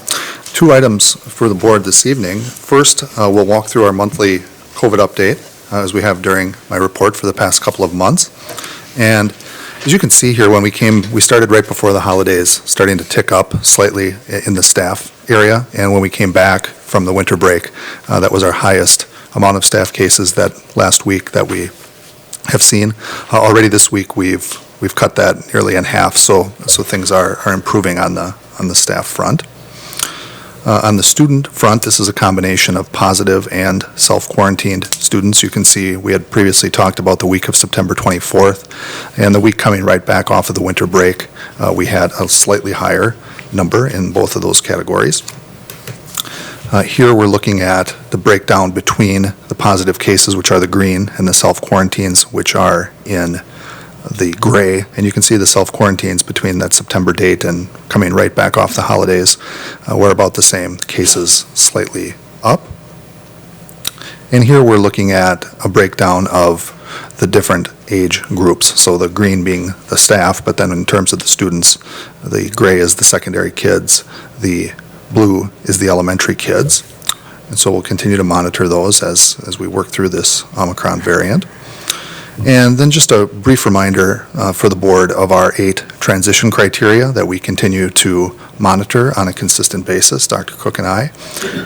2 items for the board this evening. First, we'll walk through our monthly COVID update, as we have during my report for the past couple of months. And as you can see here, when we started right before the holidays, starting to tick up slightly in the staff area. And when we came back from the winter break, that was our highest amount of staff cases that last week that we have seen. Already this week, we've we've cut that nearly in half, so things are improving on the staff front. On the student front, this is a combination of positive and self-quarantined students. You can see we had previously talked about the week of September 24th, and the week coming right back off of the winter break, we had a slightly higher number in both of those categories. Here we're looking at the breakdown between the positive cases, which are the green, and the self-quarantines, which are in the gray, and you can see the self-quarantines between that September date and coming right back off the holidays were about the same, cases slightly up. And here we're looking at a breakdown of the different age groups, so the green being the staff, but then in terms of the students, the gray is the secondary kids, the blue is the elementary kids, and so we'll continue to monitor those as we work through this Omicron variant. And then just a brief reminder for the board of our 8 transition criteria that we continue to monitor on a consistent basis, Dr. Cook and I.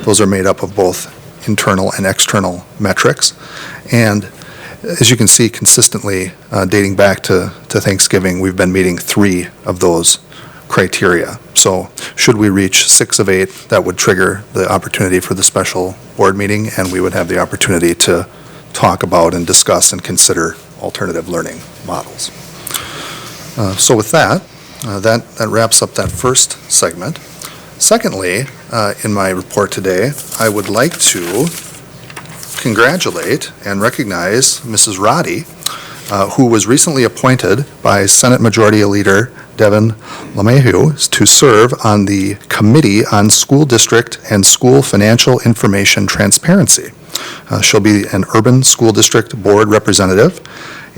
Those are made up of both internal and external metrics. And as you can see consistently, dating back to Thanksgiving, we've been meeting 3 of those criteria. So should we reach 6 of 8, that would trigger the opportunity for the special board meeting, and we would have the opportunity to talk about and discuss and consider alternative learning models. So with that, that wraps up that first segment. Secondly, in my report today, I would like to congratulate and recognize Mrs. Roddy, who was recently appointed by Senate Majority Leader Devin LeMahieu to serve on the Committee on School District and School Financial Information Transparency. She'll be an urban school district board representative,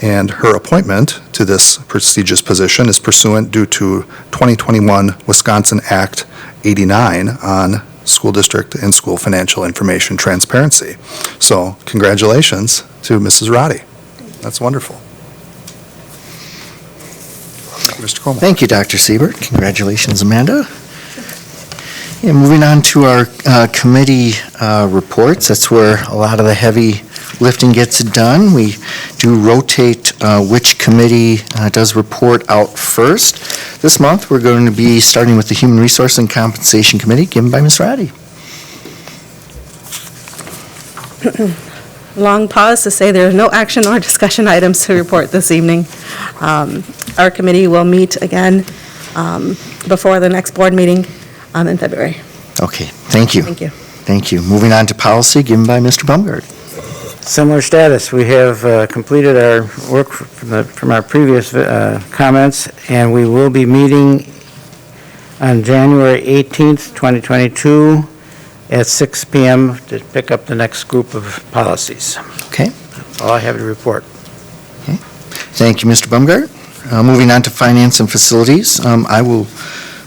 and her appointment to this prestigious position is pursuant due to 2021 Wisconsin Act 89 on school district and school financial information transparency. So congratulations to Mrs. Roddy. That's wonderful. Mr. Coleman. Thank you, Dr. Siebert. Congratulations, Amanda. Yeah, moving on to our committee reports. That's where a lot of the heavy lifting gets done. We do rotate which committee does report out first. This month, we're going to be starting with the Human Resource and Compensation Committee, given by Ms. Roddy. Long pause to say there are no action or discussion items to report this evening. Our committee will meet again before the next board meeting in February. Okay, thank you. Thank you. Thank you. Moving on to policy, given by Mr. Baumgart. Similar status. We have completed our work from our previous comments, and we will be meeting on January 18th, 2022 at 6 p.m. to pick up the next group of policies. Okay. That's all I have to report. Okay. Thank you, Mr. Baumgart. Moving on to finance and facilities, I will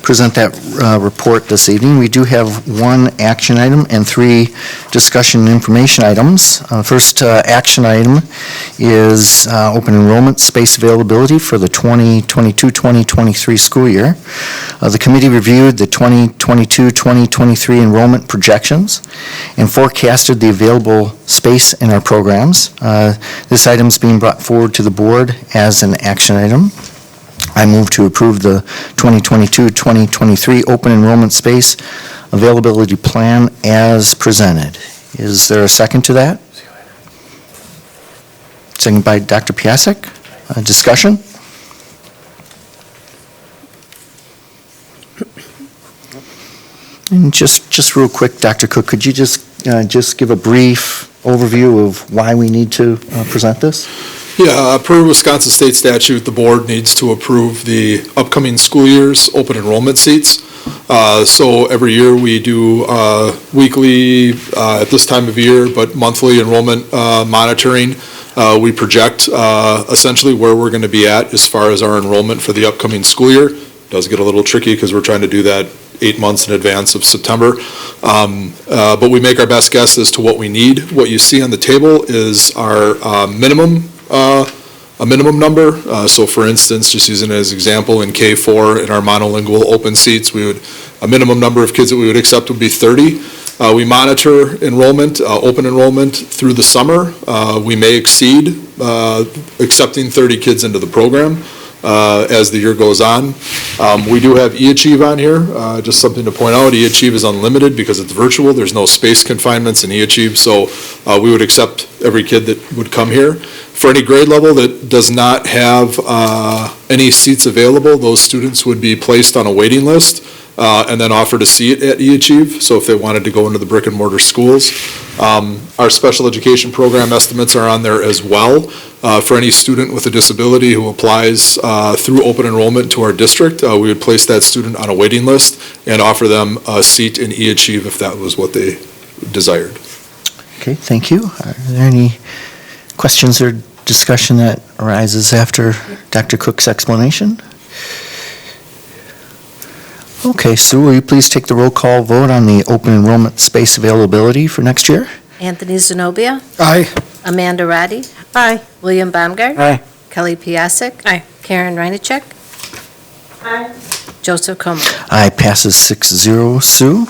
present that report this evening. We do have 1 action item and 3 discussion and information items. First action item is open enrollment space availability for the 2022-2023 school year. The committee reviewed the 2022-2023 enrollment projections and forecasted the available space in our programs. This item is being brought forward to the board as an action item. I move to approve the 2022-2023 open enrollment space availability plan as presented. Is there a second to that? Second by Dr. Piasek. Discussion? And just real quick, Dr. Cook, could you just give a brief overview of why we need to present this? Yeah, per Wisconsin State statute, the board needs to approve the upcoming school year's open enrollment seats. So every year we do weekly, at this time of year, but monthly enrollment monitoring. We project essentially where we're going to be at as far as our enrollment for the upcoming school year. It does get a little tricky because we're trying to do that 8 months in advance of September. But we make our best guess as to what we need. What you see on the table is our minimum number. So for instance, just using it as an example, in K4 in our monolingual open seats, a minimum number of kids that we would accept would be 30. We monitor enrollment, open enrollment through the summer. We may exceed accepting 30 kids into the program. as the year goes on. We do have eAchieve on here, just something to point out. eAchieve is unlimited because it's virtual. There's no space confinements in eAchieve, so we would accept every kid that would come here. For any grade level that does not have any seats available, those students would be placed on a waiting list and then offered a seat at eAchieve, so if they wanted to go into the brick and mortar schools. Our special education program estimates are on there as well. For any student with a disability who applies through open enrollment to our district, we would place that student on a waiting list and offer them a seat in eAchieve if that was what they desired. Okay, thank you. Are there any questions or discussion that arises after Dr. Cook's explanation? Okay, Sue, will you please take the roll call vote on the open enrollment space availability for next year? Anthony Zenobia. Aye. Amanda Roddy. Aye. William Baumgart. Aye. Kelly Piasek. Aye. Karen Reinacek. Aye. Joseph Como. Aye, passes 6-0. Sue?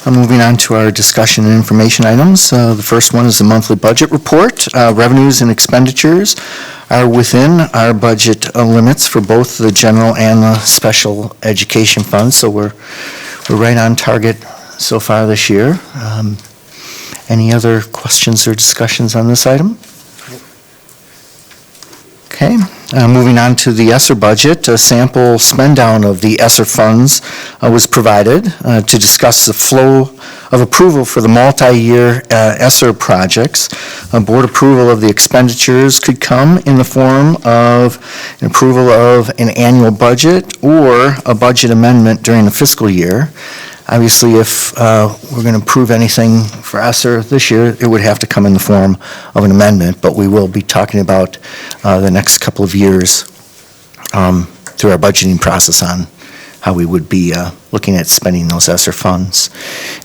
Moving on to our discussion and information items. The first one is the monthly budget report. Revenues and expenditures are within our budget limits for both the general and the special education funds, so we're right on target so far this year. Any other questions or discussions on this item? Okay, moving on to the ESSER budget, a sample spend down of the ESSER funds was provided to discuss the flow of approval for the multi-year ESSER projects. Board approval of the expenditures could come in the form of an approval of an annual budget or a budget amendment during the fiscal year. Obviously, if we're going to approve anything for ESSER this year, it would have to come in the form of an amendment, but we will be talking about the next couple of years through our budgeting process on how we would be looking at spending those ESSER funds.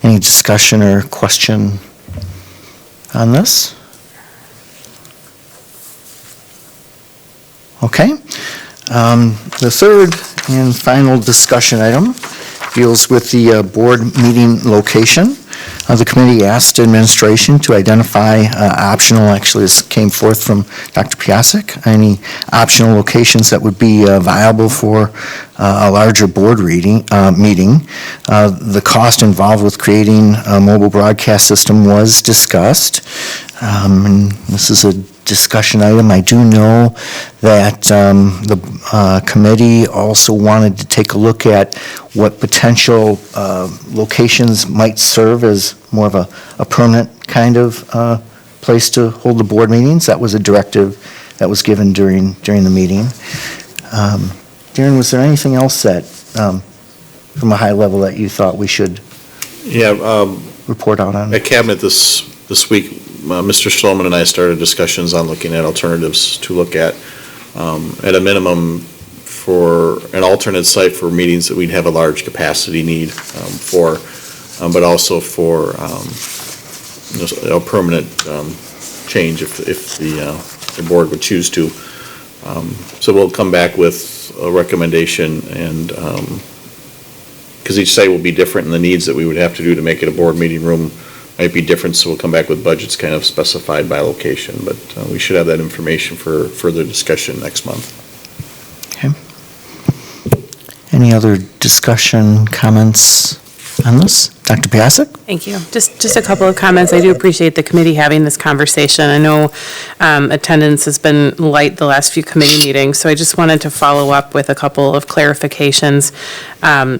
Any discussion or question on this? Okay. The third and final discussion item deals with the board meeting location. The committee asked administration to identify optional, actually this came forth from Dr. Piasek, any optional locations that would be viable for a larger board meeting. The cost involved with creating a mobile broadcast system was discussed. And this is a discussion item. I do know that the committee also wanted to take a look at what potential locations might serve as more of a permanent kind of place to hold the board meetings. That was a directive that was given during the meeting. Darren, was there anything else that, from a high level, that you thought we should report out on? At Cabinet this week, Mr. Schulman and I started discussions on looking at alternatives to look at a minimum, for an alternate site for meetings that we'd have a large capacity need for, but also for a permanent change if the board would choose to. So we'll come back with a recommendation, and because each site will be different, and the needs that we would have to do to make it a board meeting room might be different, so we'll come back with budgets kind of specified by location, but we should have that information for further discussion next month. Okay. Any other discussion, comments on this? Dr. Piasek? Thank you. Just a couple of comments. I do appreciate the committee having this conversation. I know attendance has been light the last few committee meetings, so I just wanted to follow up with a couple of clarifications.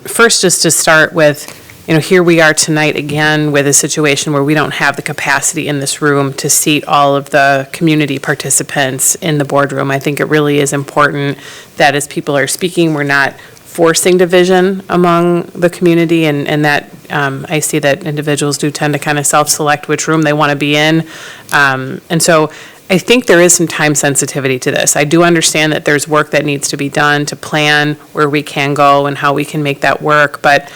First, just to start with, here we are tonight again with a situation where we don't have the capacity in this room to seat all of the community participants in the boardroom. I think it really is important that as people are speaking, we're not forcing division among the community, and that I see that individuals do tend to kind of self-select which room they want to be in. And so I think there is some time sensitivity to this. I do understand that there's work that needs to be done to plan where we can go and how we can make that work, but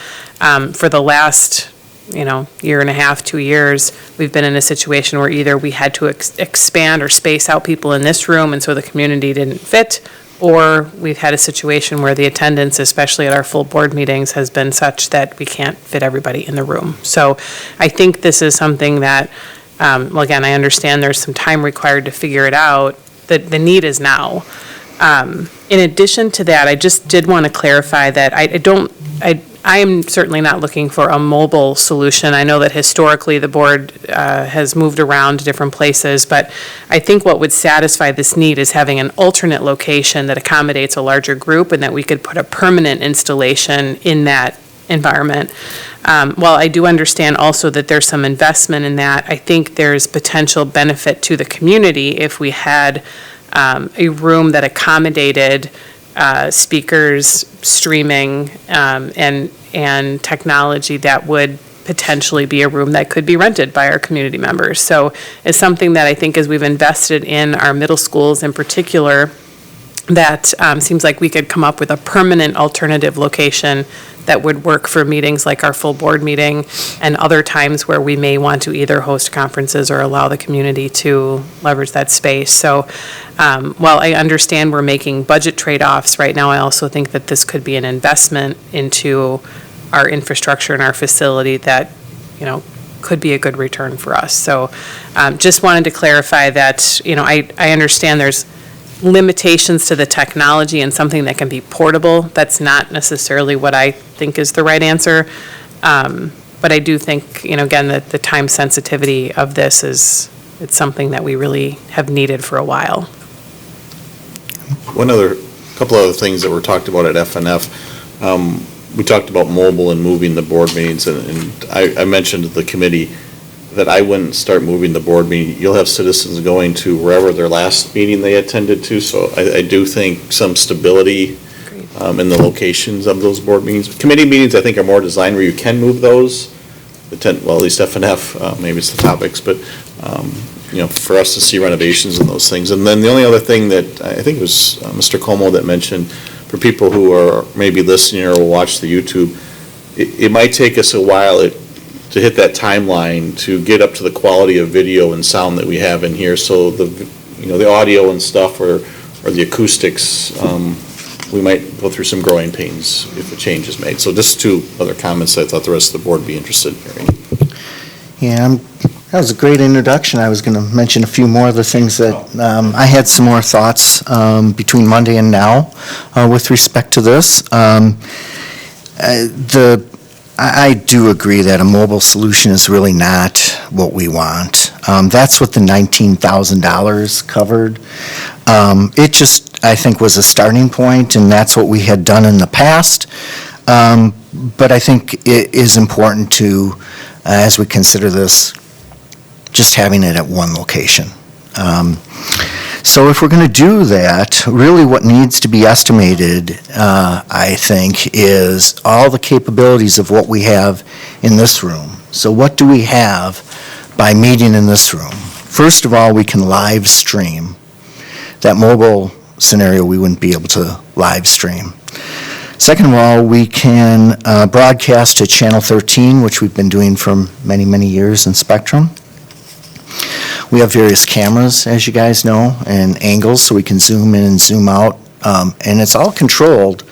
for the last, year and a half, 2 years, we've been in a situation where either we had to expand or space out people in this room, and so the community didn't fit, or we've had a situation where the attendance, especially at our full board meetings, has been such that we can't fit everybody in the room. So I think this is something that, again, I understand there's some time required to figure it out. The need is now. In addition to that, I just did want to clarify that I am certainly not looking for a mobile solution. I know that historically the board has moved around to different places, but I think what would satisfy this need is having an alternate location that accommodates a larger group and that we could put a permanent installation in that environment. While I do understand also that there's some investment in that, I think there's potential benefit to the community if we had a room that accommodated speakers, streaming, and technology that would potentially be a room that could be rented by our community members. So it's something that I think as we've invested in our middle schools in particular, that seems like we could come up with a permanent alternative location that would work for meetings like our full board meeting and other times where we may want to either host conferences or allow the community to leverage that space. So while I understand we're making budget trade-offs right now, I also think that this could be an investment into our infrastructure and our facility that, could be a good return for us. So just wanted to clarify that, I understand there's limitations to the technology and something that can be portable. That's not necessarily what I think is the right answer. But I do think, again, that the time sensitivity of this it's something that we really have needed for a while. Couple other things that were talked about at FNF. We talked about mobile and moving the board meetings, and I mentioned to the committee that I wouldn't start moving the board meeting. You'll have citizens going to wherever their last meeting they attended to, so I do think some stability in the locations of those board meetings. Committee meetings, I think, are more designed where you can move those. At least FNF, maybe it's the topics, but, for us to see renovations and those things. And then the only other thing that I think it was Mr. Como that mentioned, for people who are maybe listening or will watch the YouTube, it might take us a while to hit that timeline to get up to the quality of video and sound that we have in here. So the audio and stuff or the acoustics, we might go through some growing pains if a change is made. So just two other comments I thought the rest of the board would be interested in hearing. Yeah, that was a great introduction. I was going to mention a few more of the things that I had some more thoughts between Monday and now with respect to this. I do agree that a mobile solution is really not what we want. That's what the $19,000 covered. It just, I think, was a starting point, and that's what we had done in the past. But I think it is important to, as we consider this, just having it at one location. So if we're going to do that, really what needs to be estimated, I think, is all the capabilities of what we have in this room. So what do we have by meeting in this room? First of all, we can live stream. That mobile scenario, we wouldn't be able to live stream. Second of all, we can broadcast to Channel 13, which we've been doing for many, many years in Spectrum. We have various cameras, as you guys know, and angles, so we can zoom in and zoom out. And it's all controlled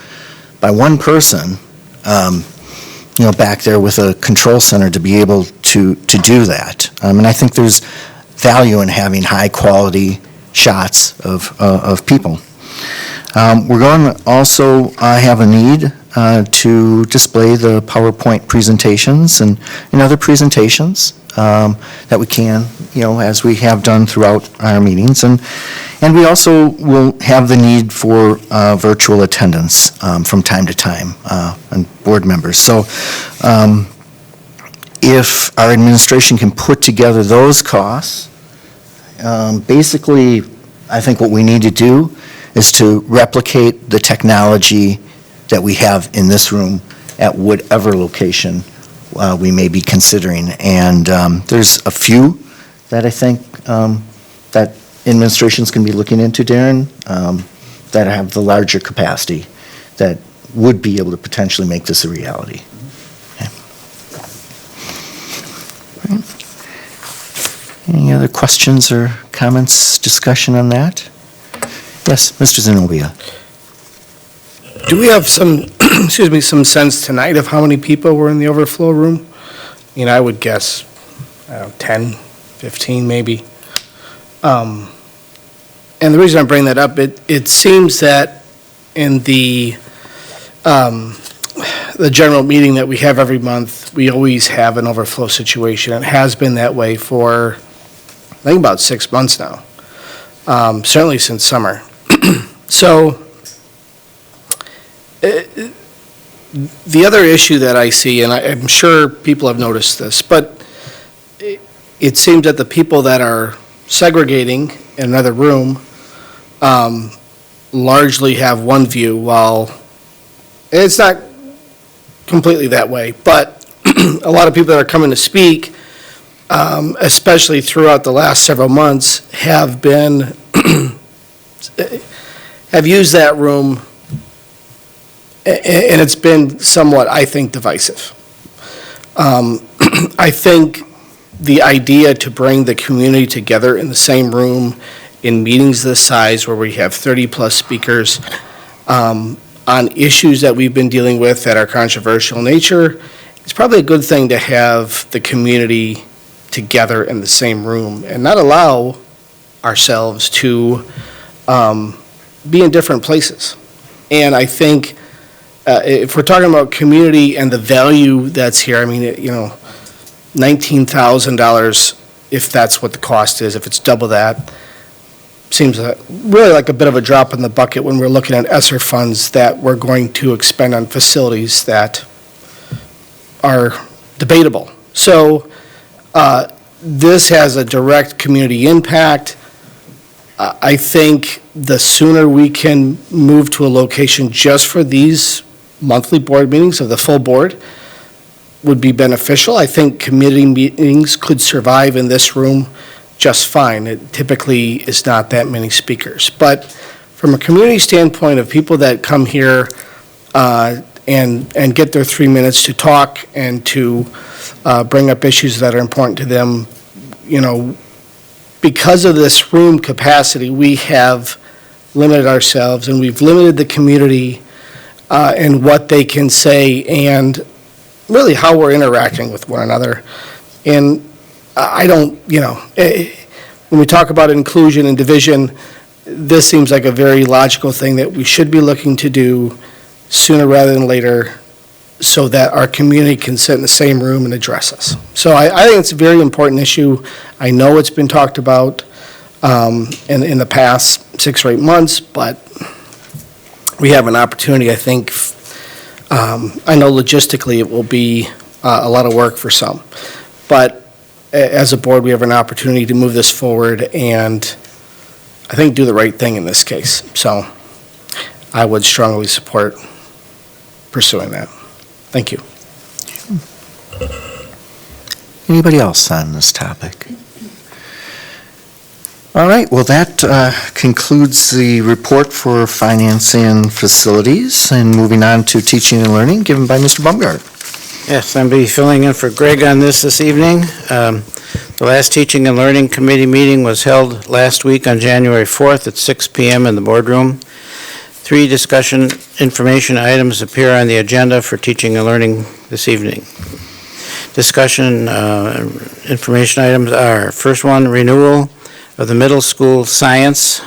by one person, back there with a control center to be able to do that. And I think there's value in having high-quality shots of people. We're going to also have a need to display the PowerPoint presentations and other presentations that we can, as we have done throughout our meetings. And we also will have the need for virtual attendance from time to time and board members. So if our administration can put together those costs, basically, I think what we need to do is to replicate the technology that we have in this room at whatever location we may be considering. And there's a few that I think that administrations can be looking into, Darren, that have the larger capacity that would be able to potentially make this a reality. Okay. Any other questions or comments, discussion on that? Yes, Mr. Zenobia. Do we have some, some sense tonight of how many people were in the overflow room? I would guess, 10, 15 maybe. And the reason I bring that up, it seems that in the general meeting that we have every month, we always have an overflow situation. It has been that way for, I think, about 6 months now, certainly since summer. So the other issue that I see, and I'm sure people have noticed this, but it seems that the people that are segregating in another room largely have one view, while it's not completely that way, but a lot of people that are coming to speak, especially throughout the last several months, have used that room, and it's been somewhat, I think, divisive. I think the idea to bring the community together in the same room in meetings this size, where we have 30-plus speakers on issues that we've been dealing with that are controversial in nature, it's probably a good thing to have the community together in the same room and not allow ourselves to be in different places. And I think if we're talking about community and the value that's here, I mean, $19,000, if that's what the cost is, if it's double that, seems really like a bit of a drop in the bucket when we're looking at ESSER funds that we're going to expend on facilities that are debatable. So this has a direct community impact. I think the sooner we can move to a location just for these monthly board meetings of the full board would be beneficial. I think committee meetings could survive in this room just fine. It typically is not that many speakers. But from a community standpoint of people that come here and get their 3 minutes to talk and to bring up issues that are important to them, because of this room capacity, we have limited ourselves, and we've limited the community and what they can say and really how we're interacting with one another. And I don't, when we talk about inclusion and division, this seems like a very logical thing that we should be looking to do sooner rather than later so that our community can sit in the same room and address us. So I think it's a very important issue. I know it's been talked about in the past 6 or 8 months, but we have an opportunity, I think. I know logistically it will be a lot of work for some, but as a board, we have an opportunity to move this forward and I think do the right thing in this case. So I would strongly support pursuing that. Thank you. Anybody else on this topic? All right, well, that concludes the report for finance and facilities. And moving on to teaching and learning, given by Mr. Baumgart. Yes, I'm be filling in for Greg on this evening. The last Teaching and Learning Committee meeting was held last week on January 4th at 6 p.m. in the boardroom. 3 discussion information items appear on the agenda for teaching and learning this evening. Discussion information items are, first one, renewal of the middle school science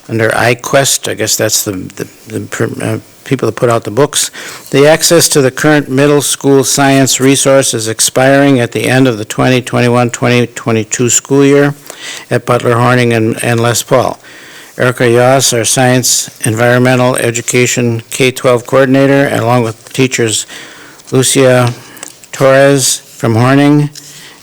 under iQuest. I guess that's the people that put out the books. The access to the current middle school science resource is expiring at the end of the 2021-2022 school year at Butler, Horning, and Les Paul. Erica Yoss, our Science Environmental Education K-12 coordinator, along with teachers Lucia Torres from Horning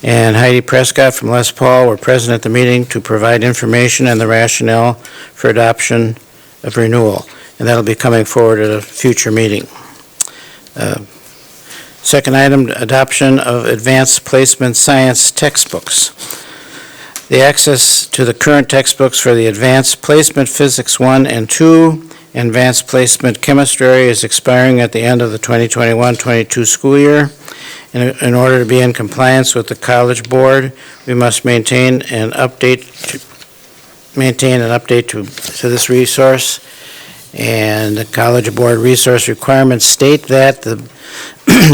and Heidi Prescott from Les Paul, were present at the meeting to provide information and the rationale for adoption of renewal. And that'll be coming forward at a future meeting. Second item, adoption of advanced placement science textbooks. The access to the current textbooks for the advanced placement physics 1 and 2 and advanced placement chemistry is expiring at the end of the 2021-22 school year. In order to be in compliance with the College Board, we must maintain an update to this resource. And the College Board resource requirements state that the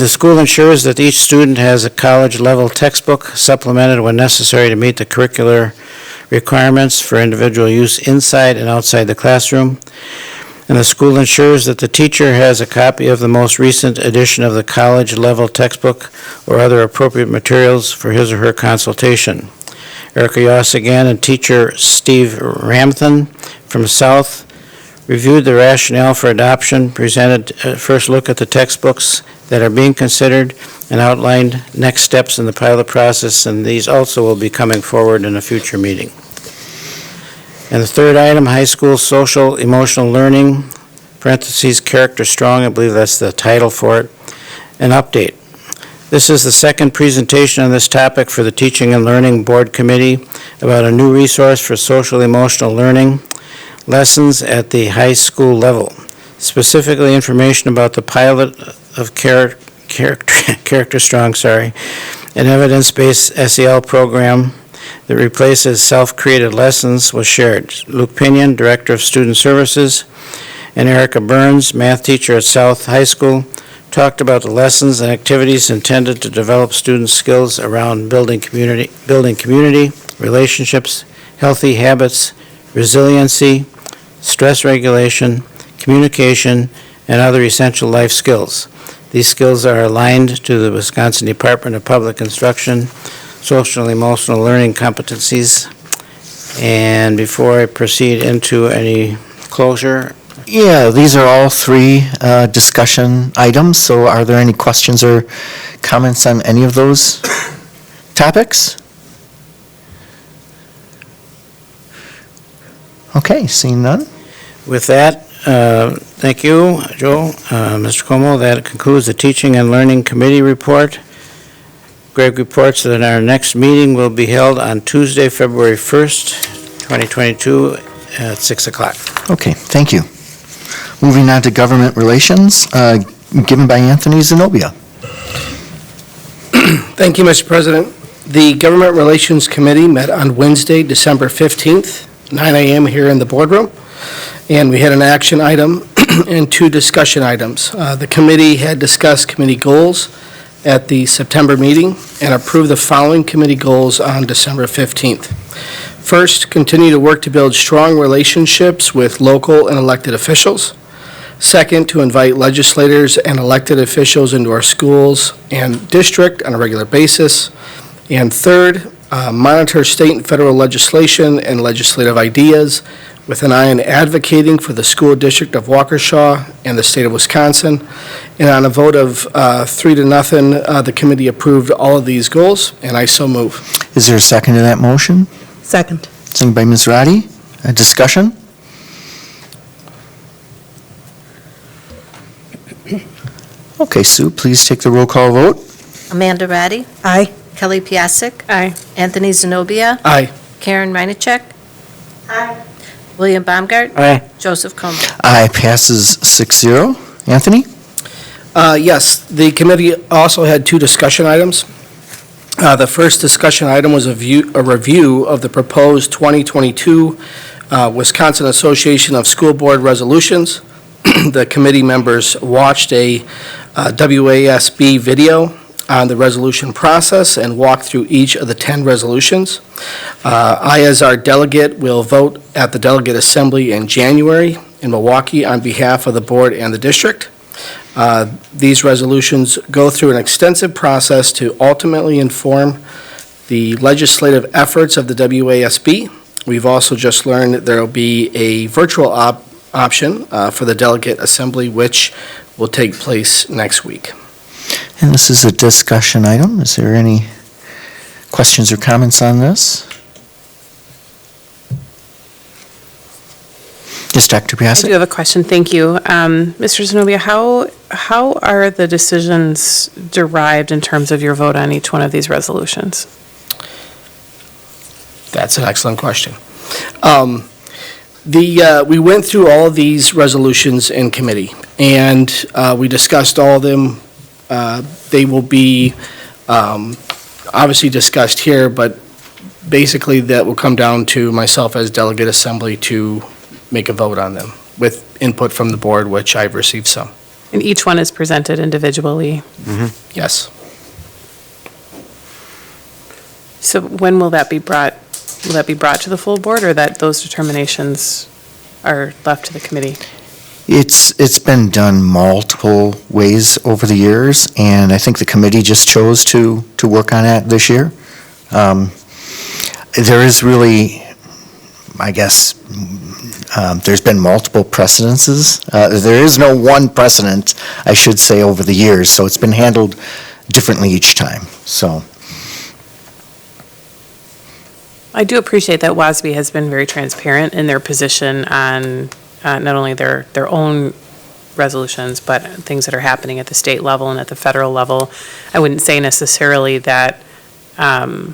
school ensures that each student has a college-level textbook supplemented when necessary to meet the curricular requirements for individual use inside and outside the classroom. And the school ensures that the teacher has a copy of the most recent edition of the college-level textbook or other appropriate materials for his or her consultation. Erica Yossigan and teacher Steve Ramthan from South reviewed the rationale for adoption, presented a first look at the textbooks that are being considered, and outlined next steps in the pilot process, and these also will be coming forward in a future meeting. And the third item, high school social emotional learning, parentheses, character strong, I believe that's the title for it, an update. This is the second presentation on this topic for the Teaching and Learning Board Committee about a new resource for social emotional learning lessons at the high school level. Specifically, information about the pilot of Character Strong, an evidence-based SEL program that replaces self-created lessons was shared. Luke Pinion, Director of Student Services, and Erica Burns, math teacher at South High School, talked about the lessons and activities intended to develop students' skills around building community, relationships, healthy habits, resiliency, stress regulation, communication, and other essential life skills. These skills are aligned to the Wisconsin Department of Public Instruction social and emotional learning competencies. And before I proceed into any closure. Yeah, these are all three discussion items, so are there any questions or comments on any of those topics? Okay, seeing none. With that, thank you, Joe. Mr. Como, that concludes the Teaching and Learning Committee report. Greg reports that our next meeting will be held on Tuesday, February 1st, 2022 at 6 o'clock. Okay, thank you. Moving on to government relations, given by Anthony Zenobia. Thank you, Mr. President. The Government Relations Committee met on Wednesday, December 15th, 9 a.m. here in the boardroom, and we had an action item and two discussion items. The committee had discussed committee goals at the September meeting and approved the following committee goals on December 15th. First, continue to work to build strong relationships with local and elected officials. Second, to invite legislators and elected officials into our schools and district on a regular basis. And third, monitor state and federal legislation and legislative ideas with an eye on advocating for the school district of Waukesha and the state of Wisconsin. And on a vote of 3-0, the committee approved all of these goals, and I so move. Is there a second to that motion? Second. Second by Ms. Roddy. A discussion? Okay, Sue, please take the roll call vote. Amanda Ratty? Aye. Kelly Piasek? Aye. Anthony Zenobia? Aye. Karen Reinacek? Aye. William Baumgart? Aye. Joseph Como? Aye, passes 6-0. Anthony? Yes, the committee also had two discussion items. The first discussion item was a review of the proposed 2022 Wisconsin Association of School Board resolutions. The committee members watched a WASB video on the resolution process and walked through each of the 10 resolutions. I, as our delegate, will vote at the Delegate Assembly in January in Milwaukee on behalf of the board and the district. These resolutions go through an extensive process to ultimately inform the legislative efforts of the WASB. We've also just learned that there will be a virtual option for the Delegate Assembly, which will take place next week. And this is a discussion item. Is there any questions or comments on this? Yes, Dr. I do Piasek? have a question, thank you. Mr. Zenobia, how are the decisions derived in terms of your vote on each one of these resolutions? That's an excellent question. We went through all of these resolutions in committee, and we discussed all of them. They will be obviously discussed here, but basically that will come down to myself as Delegate Assembly to make a vote on them with input from the board, which I've received some. And each one is presented individually? Yes. So when will that be brought will that be brought to the full board, or that those determinations are left to the committee? It's been done multiple ways over the years, and I think the committee just chose to work on that this year. There is really, I guess, there's been multiple precedences. There is no one precedent, I should say, over the years, so it's been handled differently each time, so. I do appreciate that WASB has been very transparent in their position on not only their own resolutions, but things that are happening at the state level and at the federal level. I wouldn't say necessarily that I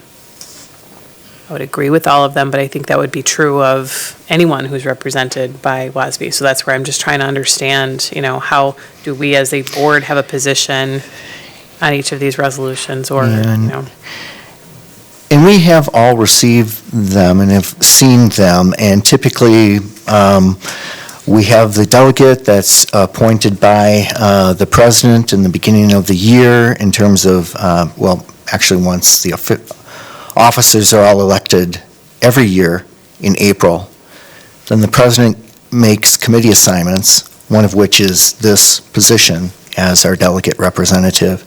would agree with all of them, but I think that would be true of anyone who's represented by WASB. So that's where I'm just trying to understand, how do we as a board have a position on each of these resolutions, or, And we have all received them and have seen them, and typically, we have the delegate that's appointed by the president in the beginning of the year in terms of, actually once the officers are all elected every year in April, then the president makes committee assignments, one of which is this position as our delegate representative.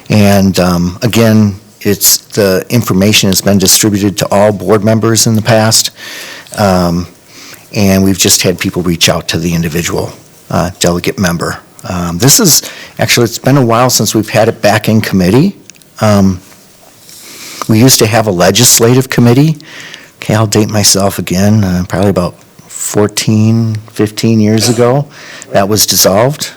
And again, the information has been distributed to all board members in the past. And we've just had people reach out to the individual delegate member. It's been a while since we've had it back in committee. We used to have a legislative committee. Okay, I'll date myself again, probably about 14, 15 years ago. That was dissolved.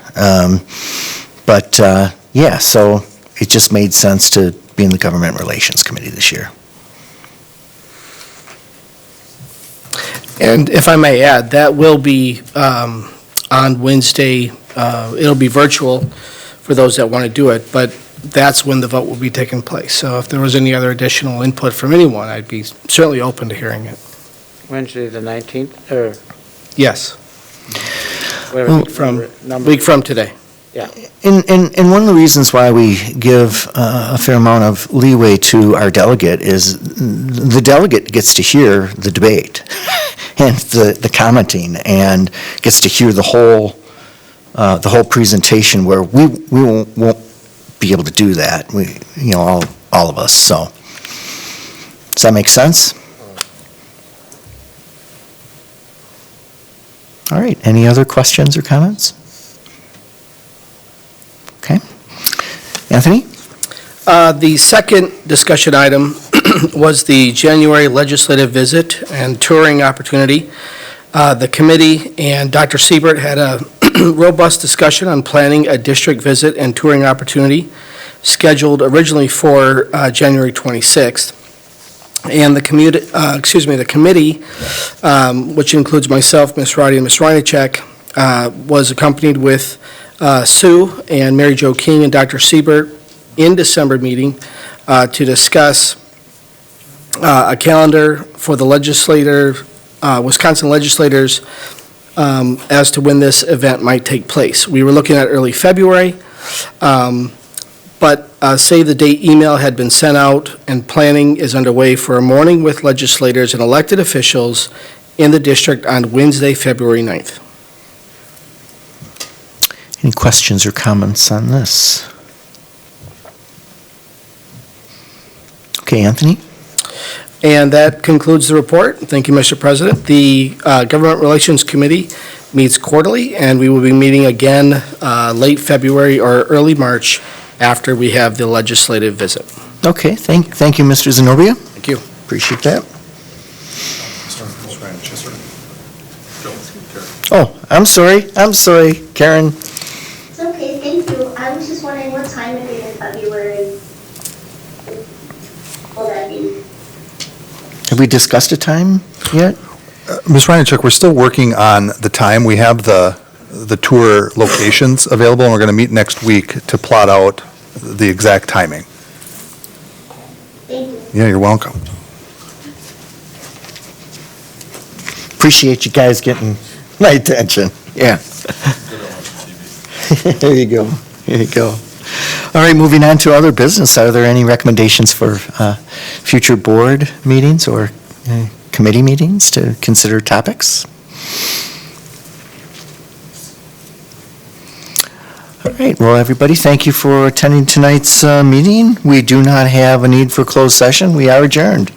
So it just made sense to be in the Government Relations Committee this year. And if I may add, that will be on Wednesday. It'll be virtual for those that want to do it, but that's when the vote will be taking place. So if there was any other additional input from anyone, I'd be certainly open to hearing it. Wednesday, the 19th, or? Yes. Well, Week from today. Yeah. And one of the reasons why we give a fair amount of leeway to our delegate is the delegate gets to hear the debate and the commenting, and gets to hear the whole presentation, where we won't be able to do that. All of us. So does that make sense? All right. Any other questions or comments? Okay. Anthony? The second discussion item was the January legislative visit and touring opportunity. The committee and Dr. Siebert had a robust discussion on planning a district visit and touring opportunity scheduled originally for January 26th. And the committee, which includes myself, Ms. Roddy, and Ms. Reinacek, was accompanied with Sue and Mary Jo King and Dr. Siebert in December meeting to discuss a calendar for the Wisconsin legislators as to when this event might take place. We were looking at early February, but save the date email had been sent out, and planning is underway for a morning with legislators and elected officials in the district on Wednesday, February 9th. Any questions or comments on this? Okay, Anthony? And that concludes the report. Thank you, Mr. President. The Government Relations Committee meets quarterly, and we will be meeting again late February or early March after we have the legislative visit. Okay, thank you, Mr. Zenobia. Thank you. Appreciate that. Oh, I'm sorry, Karen. It's okay, thank you. I was just wondering what time of day in February will that be? Have we discussed a time yet? Ms. Reinacek, we're still working on the time. We have the tour locations available, and we're going to meet next week to plot out the exact timing. Thank you. Yeah, you're welcome. Appreciate you guys getting my attention. Yeah. There you go. All right, moving on to other business. Are there any recommendations for future board meetings or committee meetings to consider topics? All right, well, everybody, thank you for attending tonight's meeting. We do not have a need for closed session. We are adjourned.